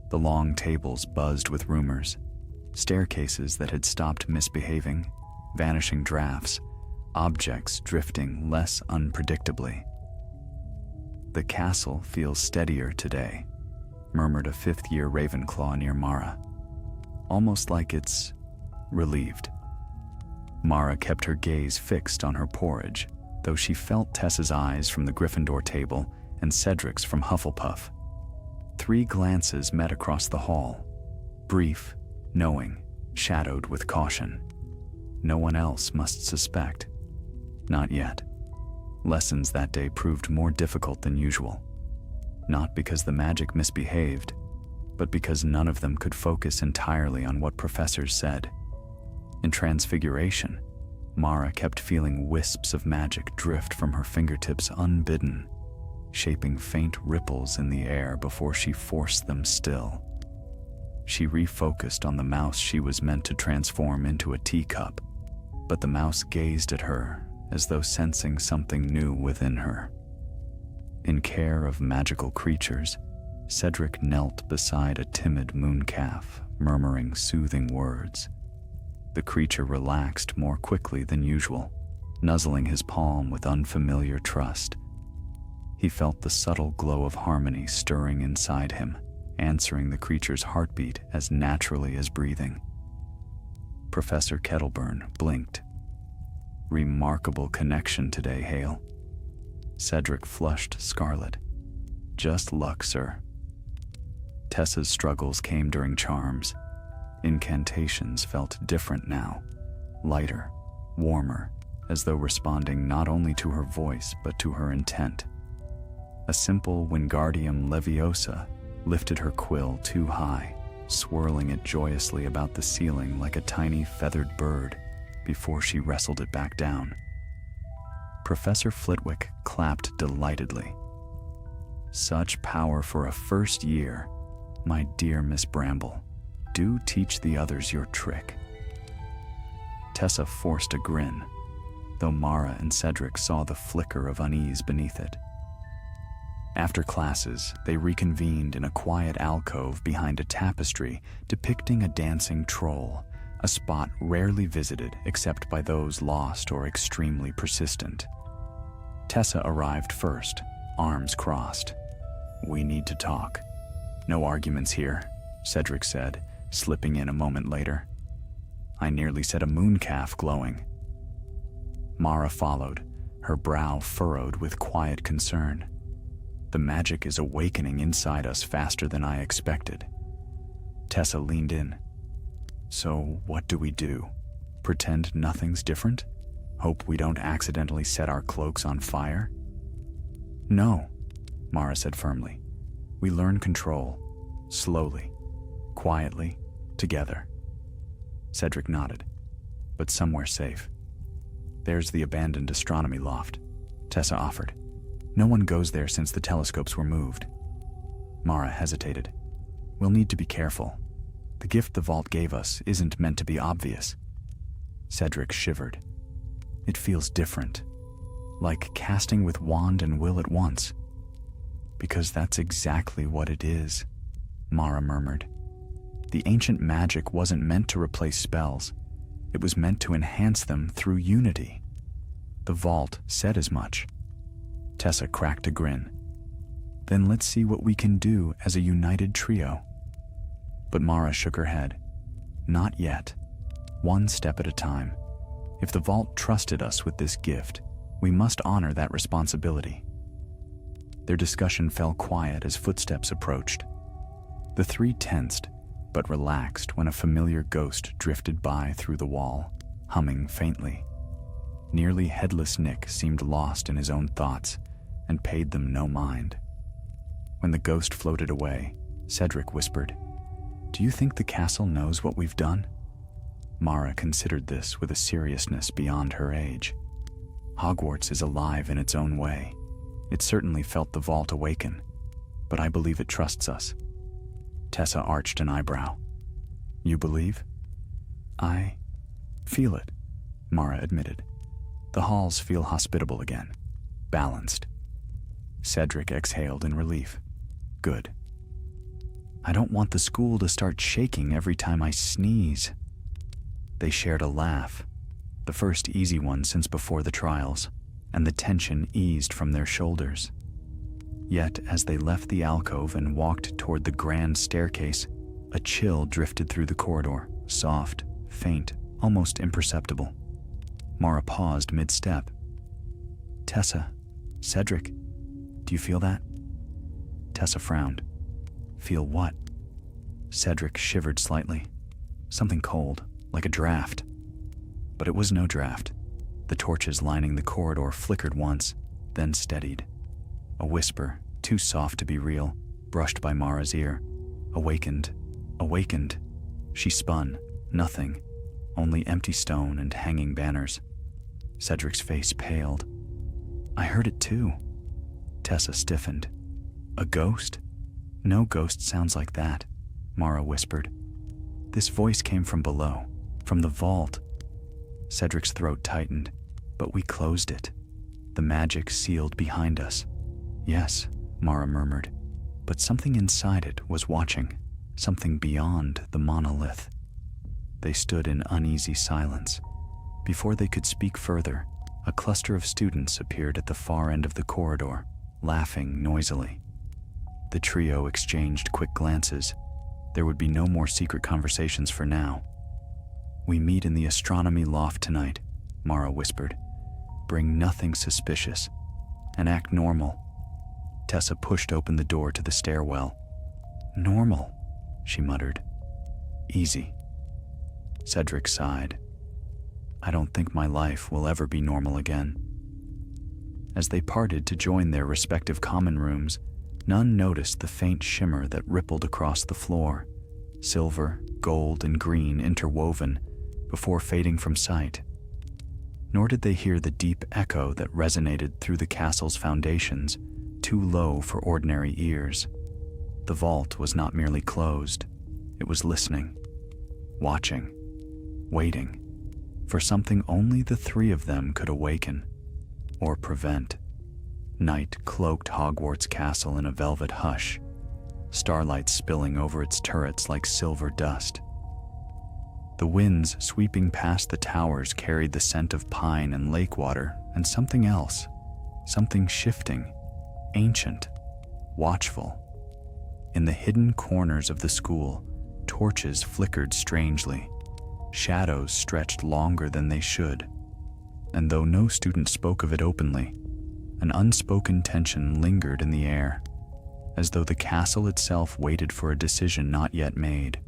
The long tables buzzed with rumors, staircases that had stopped misbehaving, vanishing drafts, objects drifting less unpredictably. "The castle feels steadier today," murmured a fifth-year Ravenclaw near Mara. "Almost like it's relieved." Mara kept her gaze fixed on her porridge, though she felt Tessa's eyes from the Gryffindor table and Cedric's from Hufflepuff. 3 glances met across the hall, brief, knowing, shadowed with caution. No one else must suspect. Not yet. Lessons that day proved more difficult than usual. Not because the magic misbehaved, but because none of them could focus entirely on what professors said. In Transfiguration, Mara kept feeling wisps of magic drift from her fingertips unbidden, shaping faint ripples in the air before she forced them still. She refocused on the mouse she was meant to transform into a teacup, but the mouse gazed at her as though sensing something new within her. In care of magical creatures, Cedric knelt beside a timid mooncalf, murmuring soothing words. The creature relaxed more quickly than usual, nuzzling his palm with unfamiliar trust. He felt the subtle glow of harmony stirring inside him, answering the creature's heartbeat as naturally as breathing. Professor Kettleburn blinked. "Remarkable connection today, Hale." Cedric flushed scarlet. "Just luck, sir." Tessa's struggles came during charms. Incantations felt different now, lighter, warmer, as though responding not only to her voice but to her intent. A simple Wingardium Leviosa lifted her quill too high, swirling it joyously about the ceiling like a tiny feathered bird before she wrestled it back down. Professor Flitwick clapped delightedly. "Such power for a first year, my dear Miss Bramble. Do teach the others your trick." Tessa forced a grin, though Mara and Cedric saw the flicker of unease beneath it. After classes, they reconvened in a quiet alcove behind a tapestry depicting a dancing troll, a spot rarely visited except by those lost or extremely persistent. Tessa arrived first, arms crossed. "We need to talk." "No arguments here," Cedric said, slipping in a moment later. "I nearly set a mooncalf glowing." Mara followed, her brow furrowed with quiet concern. "The magic is awakening inside us faster than I expected." Tessa leaned in. "So what do we do? Pretend nothing's different? Hope we don't accidentally set our cloaks on fire?" "No," Mara said firmly. "We learn control, slowly, quietly, together." Cedric nodded, "But somewhere safe." "There's the abandoned astronomy loft," Tessa offered. "No one goes there since the telescopes were moved." Mara hesitated. "We'll need to be careful. The gift the vault gave us isn't meant to be obvious." Cedric shivered. "It feels different, like casting with wand and will at once." "Because that's exactly what it is," Mara murmured. "The ancient magic wasn't meant to replace spells. It was meant to enhance them through unity. The vault said as much." Tessa cracked a grin. "Then let's see what we can do as a united trio." But Mara shook her head. "Not yet. One step at a time. If the vault trusted us with this gift, we must honor that responsibility." Their discussion fell quiet as footsteps approached. The three tensed, but relaxed when a familiar ghost drifted by through the wall, humming faintly. Nearly headless Nick seemed lost in his own thoughts and paid them no mind. When the ghost floated away, Cedric whispered, "Do you think the castle knows what we've done?" Mara considered this with a seriousness beyond her age. "Hogwarts is alive in its own way. It certainly felt the vault awaken, but I believe it trusts us." Tessa arched an eyebrow. "You believe?" "I feel it," Mara admitted. "The halls feel hospitable again, balanced." Cedric exhaled in relief. "Good. I don't want the school to start shaking every time I sneeze." They shared a laugh, the first easy one since before the trials, and the tension eased from their shoulders. Yet as they left the alcove and walked toward the grand staircase, a chill drifted through the corridor, soft, faint, almost imperceptible. Mara paused mid-step. "Tessa, Cedric, do you feel that?" Tessa frowned. "Feel what?" Cedric shivered slightly. Something cold, like a draft. But it was no draft. The torches lining the corridor flickered once, then steadied. A whisper, too soft to be real, brushed by Mara's ear. "Awakened, awakened." She spun, nothing, only empty stone and hanging banners. Cedric's face paled. I heard it too. Tessa stiffened. A ghost? No ghost sounds like that, Mara whispered. This voice came from below, from the vault. Cedric's throat tightened, but we closed it. The magic sealed behind us. Yes, Mara murmured, but something inside it was watching, something beyond the monolith. They stood in uneasy silence. Before they could speak further, a cluster of students appeared at the far end of the corridor, laughing noisily. The trio exchanged quick glances. There would be no more secret conversations for now. We meet in the astronomy loft tonight, Mara whispered. Bring nothing suspicious, and act normal. Tessa pushed open the door to the stairwell. Normal, she muttered. Easy. Cedric sighed. I don't think my life will ever be normal again. As they parted to join their respective common rooms, none noticed the faint shimmer that rippled across the floor, silver, gold, and green interwoven, before fading from sight. Nor did they hear the deep echo that resonated through the castle's foundations, too low for ordinary ears. The vault was not merely closed, it was listening, watching, waiting, for something only the three of them could awaken or prevent. Night cloaked Hogwarts castle in a velvet hush, starlight spilling over its turrets like silver dust. The winds sweeping past the towers carried the scent of pine and lake water and something else, something shifting, ancient, watchful. In the hidden corners of the school, torches flickered strangely. Shadows stretched longer than they should, and though no student spoke of it openly, an unspoken tension lingered in the air, as though the castle itself waited for a decision not yet made.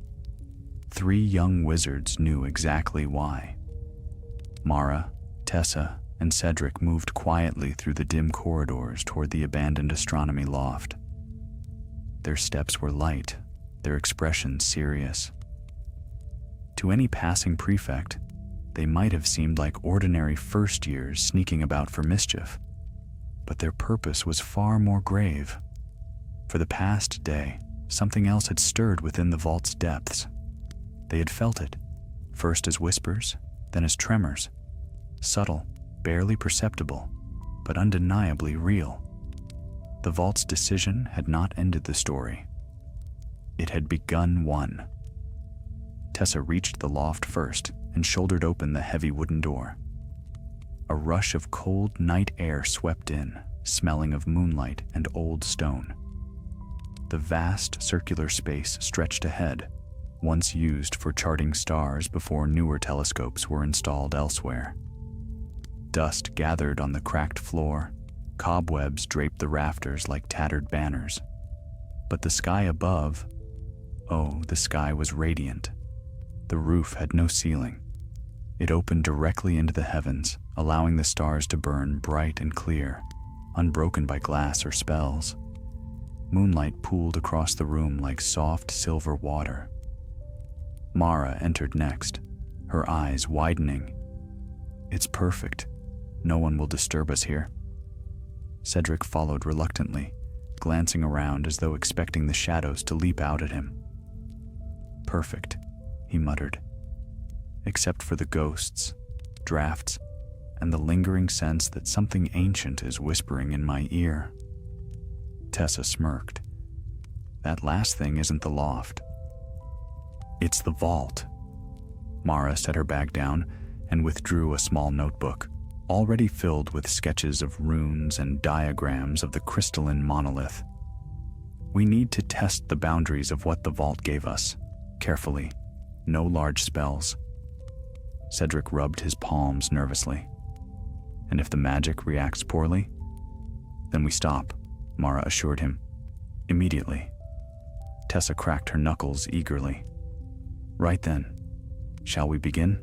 Three young wizards knew exactly why. Mara, Tessa, and Cedric moved quietly through the dim corridors toward the abandoned astronomy loft. Their steps were light, their expressions serious. To any passing prefect, they might have seemed like ordinary first years sneaking about for mischief, but their purpose was far more grave. For the past day, something else had stirred within the vault's depths. They had felt it, first as whispers, then as tremors, subtle, barely perceptible, but undeniably real. The vault's decision had not ended the story. It had begun one. Tessa reached the loft first and shouldered open the heavy wooden door. A rush of cold night air swept in, smelling of moonlight and old stone. The vast circular space stretched ahead, once used for charting stars before newer telescopes were installed elsewhere. Dust gathered on the cracked floor, cobwebs draped the rafters like tattered banners. But the sky above, oh, the sky was radiant. The roof had no ceiling. It opened directly into the heavens, allowing the stars to burn bright and clear, unbroken by glass or spells. Moonlight pooled across the room like soft silver water. Mara entered next, her eyes widening. It's perfect. No one will disturb us here. Cedric followed reluctantly, glancing around as though expecting the shadows to leap out at him. Perfect, he muttered. Except for the ghosts, drafts, and the lingering sense that something ancient is whispering in my ear. Tessa smirked. That last thing isn't the loft. It's the vault. Mara set her bag down and withdrew a small notebook, already filled with sketches of runes and diagrams of the crystalline monolith. We need to test the boundaries of what the vault gave us, carefully. No large spells. Cedric rubbed his palms nervously. And if the magic reacts poorly? Then we stop, Mara assured him. Immediately. Tessa cracked her knuckles eagerly. Right then. Shall we begin?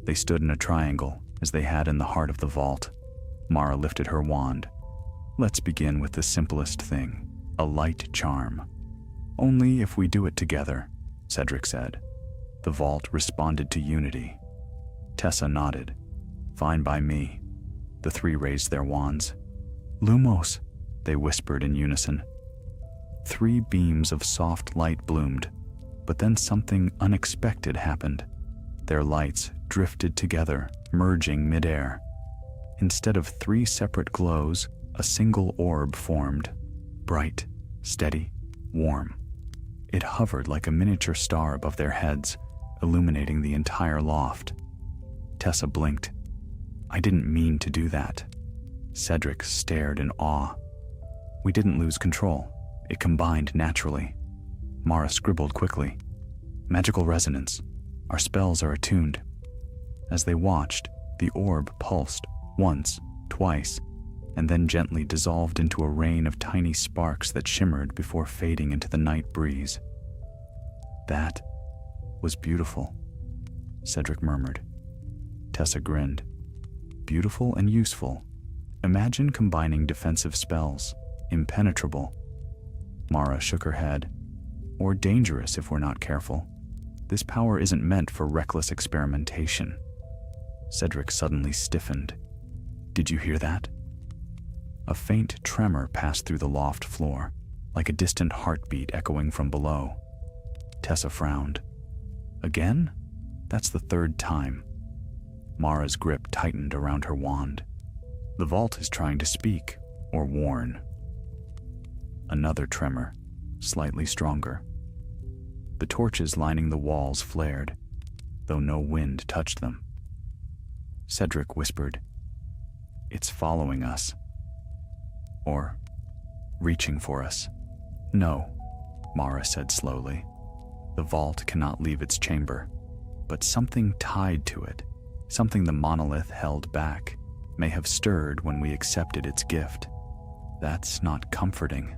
They stood in a triangle, as they had in the heart of the vault. Mara lifted her wand. Let's begin with the simplest thing, a light charm. Only if we do it together, Cedric said. The vault responded to unity. Tessa nodded. Fine by me. The three raised their wands. Lumos, they whispered in unison. 3 beams of soft light bloomed, but then something unexpected happened. Their lights drifted together, merging midair. Instead of 3 separate glows, a single orb formed. Bright, steady, warm. It hovered like a miniature star above their heads, illuminating the entire loft. Tessa blinked. I didn't mean to do that. Cedric stared in awe. We didn't lose control. It combined naturally. Mara scribbled quickly. Magical resonance. Our spells are attuned. As they watched, the orb pulsed once, twice, and then gently dissolved into a rain of tiny sparks that shimmered before fading into the night breeze. That was beautiful, Cedric murmured. Tessa grinned. Beautiful and useful. Imagine combining defensive spells, impenetrable. Mara shook her head. Or dangerous if we're not careful. This power isn't meant for reckless experimentation. Cedric suddenly stiffened. Did you hear that? A faint tremor passed through the loft floor, like a distant heartbeat echoing from below. Tessa frowned. Again? That's the 3rd time. Mara's grip tightened around her wand. The vault is trying to speak, or warn. Another tremor, slightly stronger. The torches lining the walls flared, though no wind touched them. Cedric whispered, "It's following us." Or, reaching for us. "No," Mara said slowly. "The vault cannot leave its chamber, but something tied to it, something the monolith held back, may have stirred when we accepted its gift." "That's not comforting,"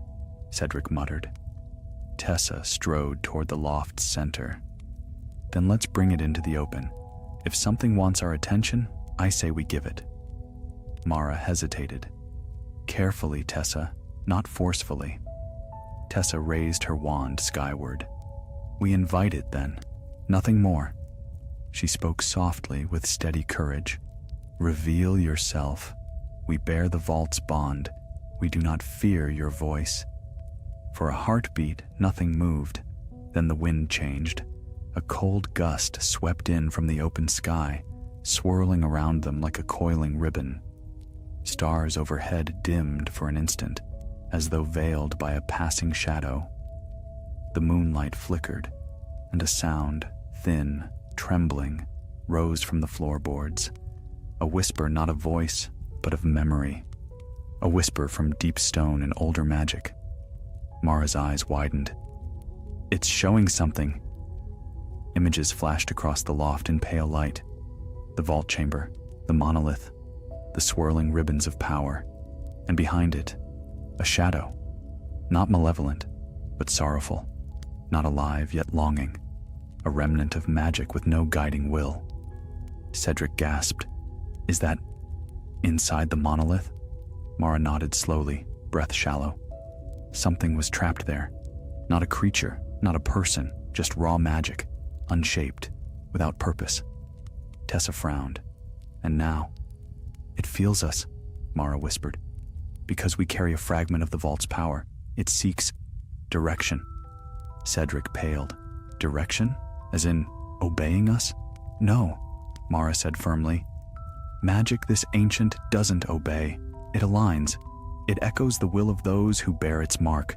Cedric muttered. Tessa strode toward the loft's center. "Then let's bring it into the open. If something wants our attention, I say we give it." Mara hesitated. "Carefully, Tessa, not forcefully." Tessa raised her wand skyward. "We invite it then, nothing more." She spoke softly with steady courage. "Reveal yourself. We bear the vault's bond. We do not fear your voice." For a heartbeat, nothing moved. Then the wind changed. A cold gust swept in from the open sky, swirling around them like a coiling ribbon. Stars overhead dimmed for an instant, as though veiled by a passing shadow. The moonlight flickered, and a sound, thin, trembling, rose from the floorboards. A whisper, not a voice, but of memory. A whisper from deep stone and older magic. Mara's eyes widened. "It's showing something." Images flashed across the loft in pale light. The vault chamber, the monolith, the swirling ribbons of power, and behind it, a shadow. Not malevolent, but sorrowful. Not alive, yet longing. A remnant of magic with no guiding will. Cedric gasped. "Is that inside the monolith?" Mara nodded slowly, breath shallow. Something was trapped there. Not a creature, not a person, just raw magic, unshaped, without purpose. Tessa frowned. "And now?" "It feels us," Mara whispered. "Because we carry a fragment of the vault's power. It seeks direction." Cedric paled. "Direction? As in, obeying us?" "No," Mara said firmly. "Magic this ancient doesn't obey. It aligns. It echoes the will of those who bear its mark."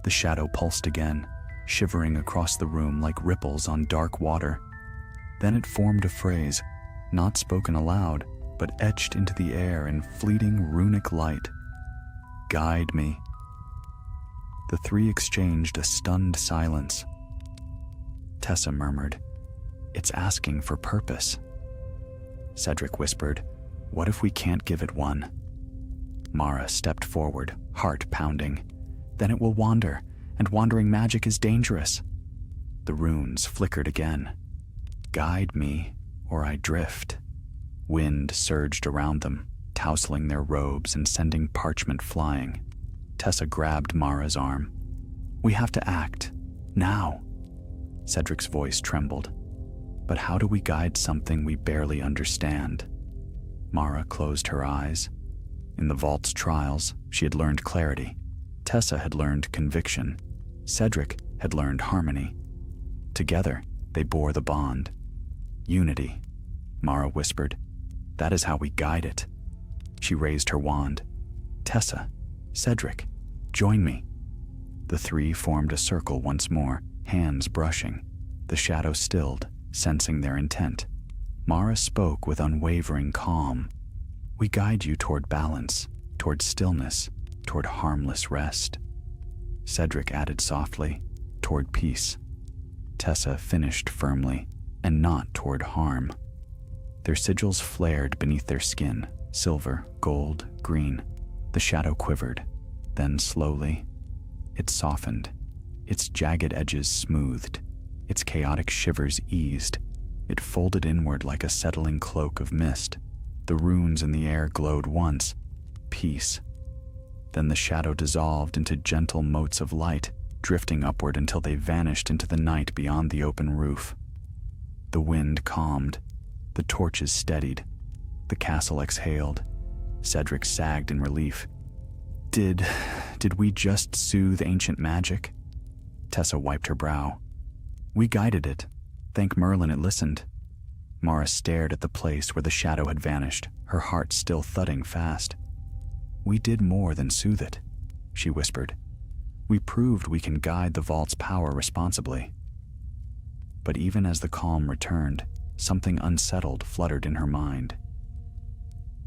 The shadow pulsed again, shivering across the room like ripples on dark water. Then it formed a phrase, not spoken aloud, but etched into the air in fleeting runic light. "Guide me." The 3 exchanged a stunned silence. Tessa murmured, "It's asking for purpose." Cedric whispered, "What if we can't give it one?" Mara stepped forward, heart pounding. "Then it will wander, and wandering magic is dangerous." The runes flickered again. "Guide me, or I drift." Wind surged around them, tousling their robes and sending parchment flying. Tessa grabbed Mara's arm. "We have to act. Now." Cedric's voice trembled. "But how do we guide something we barely understand?" Mara closed her eyes. In the vault's trials, she had learned clarity. Tessa had learned conviction. Cedric had learned harmony. Together, they bore the bond. Unity, Mara whispered. That is how we guide it. She raised her wand. Tessa, Cedric, join me. The three formed a circle once more, hands brushing. The shadow stilled, sensing their intent. Mara spoke with unwavering calm. We guide you toward balance, toward stillness, toward harmless rest. Cedric added softly, toward peace. Tessa finished firmly, and not toward harm. Their sigils flared beneath their skin, silver, gold, green. The shadow quivered, then slowly, it softened, its jagged edges smoothed, its chaotic shivers eased. It folded inward like a settling cloak of mist. The runes in the air glowed once, peace. Then the shadow dissolved into gentle motes of light, drifting upward until they vanished into the night beyond the open roof. The wind calmed, the torches steadied, the castle exhaled. Cedric sagged in relief. Did we just soothe ancient magic? Tessa wiped her brow. We guided it. Thank Merlin it listened. Mara stared at the place where the shadow had vanished, her heart still thudding fast. We did more than soothe it, she whispered. We proved we can guide the vault's power responsibly. But even as the calm returned, something unsettled fluttered in her mind.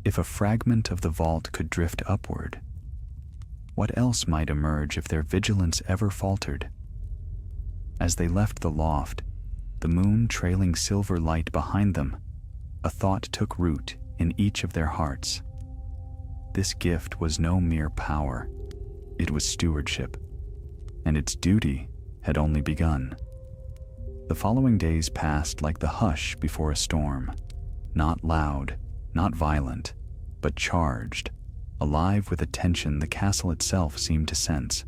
If a fragment of the vault could drift upward, what else might emerge if their vigilance ever faltered? As they left the loft, the moon trailing silver light behind them, a thought took root in each of their hearts. This gift was no mere power, it was stewardship, and its duty had only begun. The following days passed like the hush before a storm, not loud, not violent, but charged, alive with a tension the castle itself seemed to sense.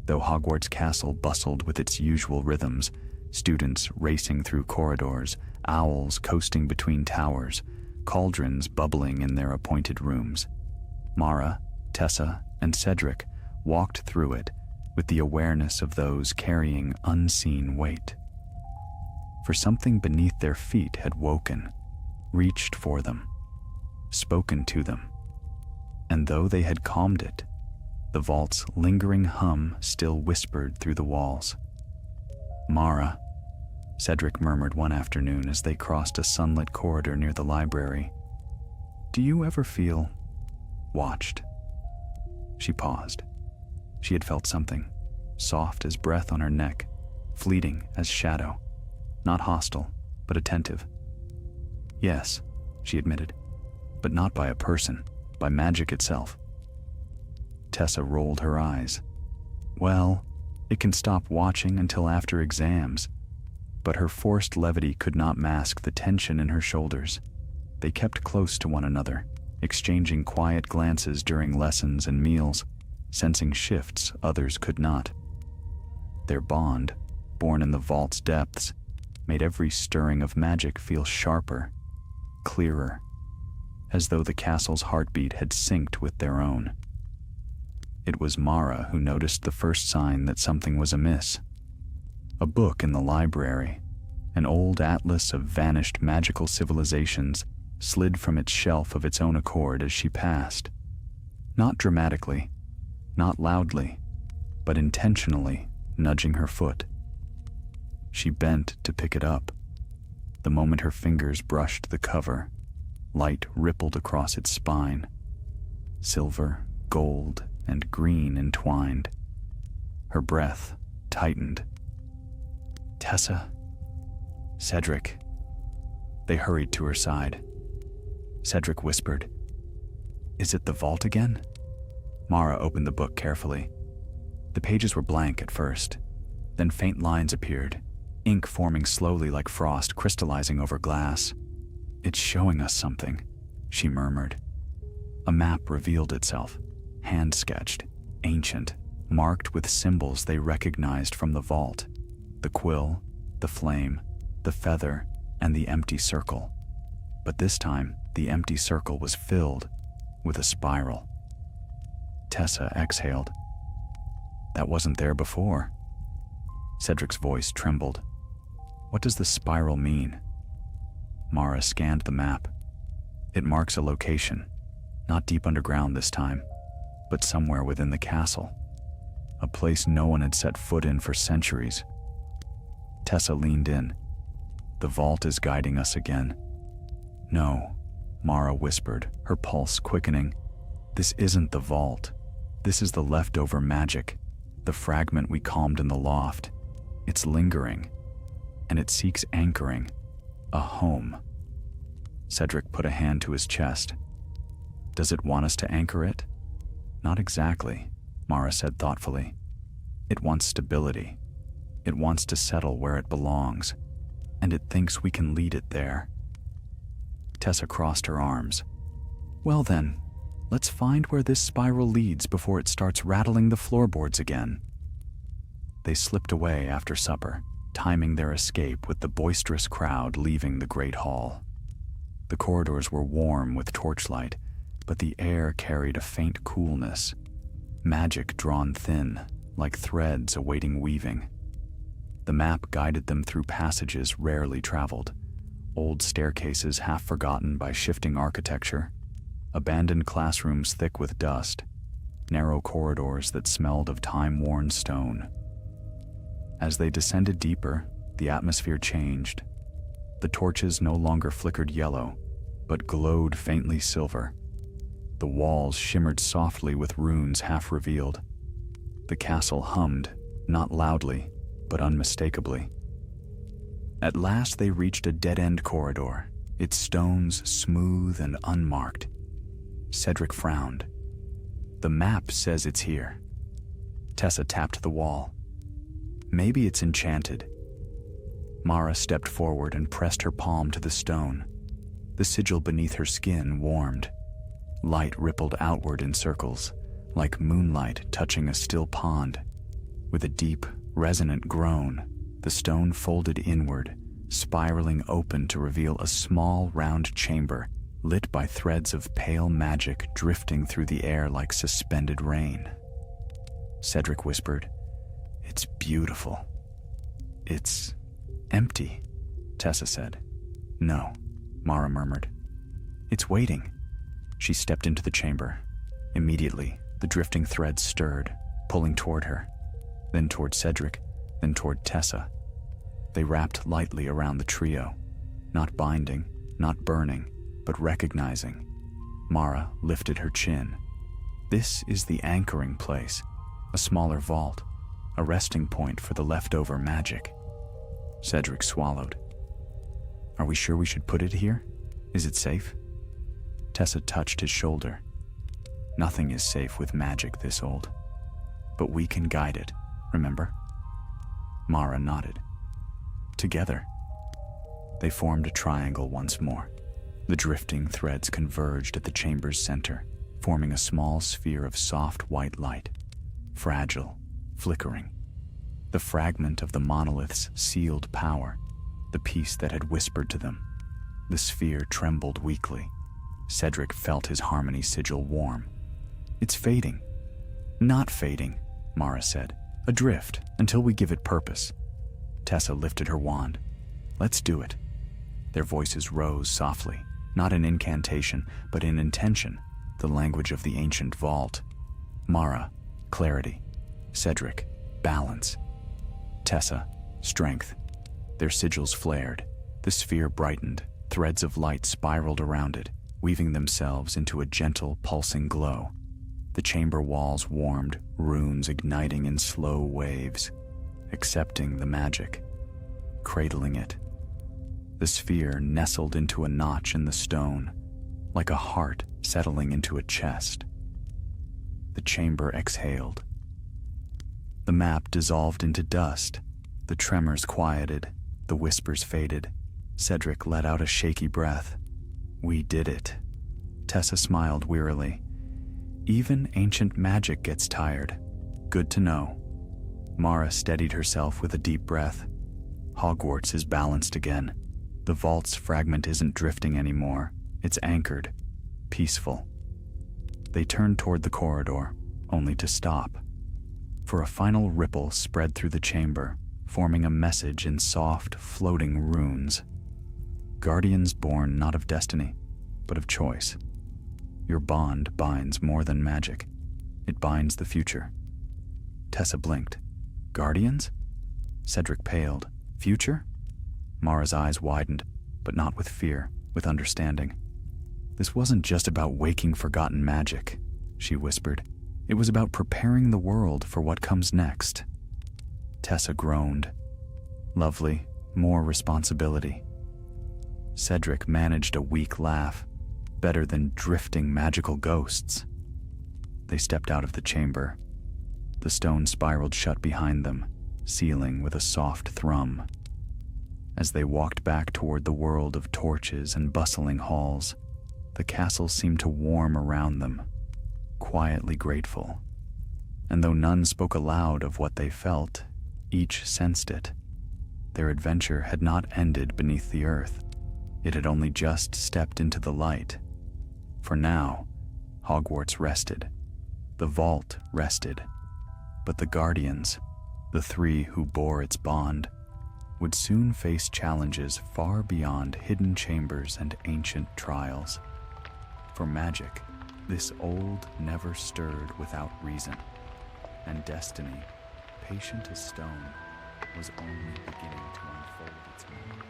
Though Hogwarts Castle bustled with its usual rhythms, students racing through corridors, owls coasting between towers, cauldrons bubbling in their appointed rooms, Mara, Tessa, and Cedric walked through it with the awareness of those carrying unseen weight. For something beneath their feet had woken, reached for them, spoken to them, and though they had calmed it, the vault's lingering hum still whispered through the walls. Mara, Cedric murmured one afternoon as they crossed a sunlit corridor near the library. Do you ever feel watched? She paused. She had felt something, soft as breath on her neck, fleeting as shadow, not hostile, but attentive. Yes, she admitted, but not by a person, by magic itself. Tessa rolled her eyes. Well, it can stop watching until after exams, but her forced levity could not mask the tension in her shoulders. They kept close to one another, exchanging quiet glances during lessons and meals, sensing shifts others could not. Their bond, born in the vault's depths, made every stirring of magic feel sharper, clearer, as though the castle's heartbeat had synced with their own. It was Mara who noticed the first sign that something was amiss. A book in the library, an old atlas of vanished magical civilizations, slid from its shelf of its own accord as she passed. Not dramatically, not loudly, but intentionally nudging her foot. She bent to pick it up. The moment her fingers brushed the cover, light rippled across its spine. Silver, gold, and green entwined. Her breath tightened. Tessa, Cedric. They hurried to her side. Cedric whispered, Is it the vault again? Mara opened the book carefully. The pages were blank at first. Then faint lines appeared, ink forming slowly like frost crystallizing over glass. It's showing us something, she murmured. A map revealed itself, hand-sketched, ancient, marked with symbols they recognized from the vault. The quill, the flame, the feather, and the empty circle. But this time, The empty circle was filled with a spiral. Tessa exhaled. That wasn't there before. Cedric's voice trembled. What does the spiral mean? Mara scanned the map. It marks a location, not deep underground this time, but somewhere within the castle. A place no one had set foot in for centuries. Tessa leaned in. The vault is guiding us again. No, Mara whispered, her pulse quickening. This isn't the vault. This is the leftover magic, the fragment we calmed in the loft. It's lingering, and it seeks anchoring, a home. Cedric put a hand to his chest. Does it want us to anchor it? Not exactly, Mara said thoughtfully. It wants stability. It wants to settle where it belongs, and it thinks we can lead it there. Tessa crossed her arms. Well then, let's find where this spiral leads before it starts rattling the floorboards again. They slipped away after supper, timing their escape with the boisterous crowd leaving the great hall. The corridors were warm with torchlight, but the air carried a faint coolness, magic drawn thin, like threads awaiting weaving. The map guided them through passages rarely traveled, old staircases half forgotten by shifting architecture, abandoned classrooms thick with dust, narrow corridors that smelled of time-worn stone. As they descended deeper, the atmosphere changed. The torches no longer flickered yellow, but glowed faintly silver. The walls shimmered softly with runes half revealed. The castle hummed, not loudly, but unmistakably. At last they reached a dead-end corridor, its stones smooth and unmarked. Cedric frowned. The map says it's here. Tessa tapped the wall. Maybe it's enchanted. Mara stepped forward and pressed her palm to the stone. The sigil beneath her skin warmed. Light rippled outward in circles, like moonlight touching a still pond. With a deep, resonant groan, the stone folded inward, spiraling open to reveal a small, round chamber lit by threads of pale magic drifting through the air like suspended rain. Cedric whispered, "It's beautiful." "It's empty," Tessa said. "No," Mara murmured. "It's waiting." She stepped into the chamber. Immediately, the drifting threads stirred, pulling toward her, then toward Cedric, then toward Tessa. They wrapped lightly around the trio, not binding, not burning, but recognizing. Mara lifted her chin. This is the anchoring place, a smaller vault, a resting point for the leftover magic. Cedric swallowed. "Are we sure we should put it here? Is it safe?" Tessa touched his shoulder. "Nothing is safe with magic this old. But we can guide it, remember?" Mara nodded. Together, they formed a triangle once more. The drifting threads converged at the chamber's center, forming a small sphere of soft white light, fragile, flickering. The fragment of the monolith's sealed power, the piece that had whispered to them. The sphere trembled weakly. Cedric felt his harmony sigil warm. "It's fading." "Not fading," Mara said. "Adrift, until we give it purpose." Tessa lifted her wand. "Let's do it." Their voices rose softly, not in incantation, but in intention, the language of the ancient vault. Mara, clarity. Cedric, balance. Tessa, strength. Their sigils flared. The sphere brightened. Threads of light spiraled around it, weaving themselves into a gentle, pulsing glow. The chamber walls warmed, runes igniting in slow waves, accepting the magic, cradling it. The sphere nestled into a notch in the stone, like a heart settling into a chest. The chamber exhaled. The map dissolved into dust. The tremors quieted. The whispers faded. Cedric let out a shaky breath. "We did it." Tessa smiled wearily. "Even ancient magic gets tired. Good to know." Mara steadied herself with a deep breath. Hogwarts is balanced again. The vault's fragment isn't drifting anymore. It's anchored, peaceful. They turned toward the corridor, only to stop, for a final ripple spread through the chamber, forming a message in soft, floating runes. Guardians born not of destiny, but of choice. Your bond binds more than magic. It binds the future. Tessa blinked. Guardians? Cedric paled. Future? Mara's eyes widened, but not with fear, with understanding. This wasn't just about waking forgotten magic, she whispered. It was about preparing the world for what comes next. Tessa groaned. Lovely, more responsibility. Cedric managed a weak laugh, better than drifting magical ghosts. They stepped out of the chamber. The stone spiraled shut behind them, sealing with a soft thrum. As they walked back toward the world of torches and bustling halls, the castle seemed to warm around them, quietly grateful. And though none spoke aloud of what they felt, each sensed it. Their adventure had not ended beneath the earth. It had only just stepped into the light. For now, Hogwarts rested. The vault rested. But the guardians, the three who bore its bond, would soon face challenges far beyond hidden chambers and ancient trials. For magic, this old never stirred without reason, and destiny, patient as stone, was only beginning to unfold its meaning.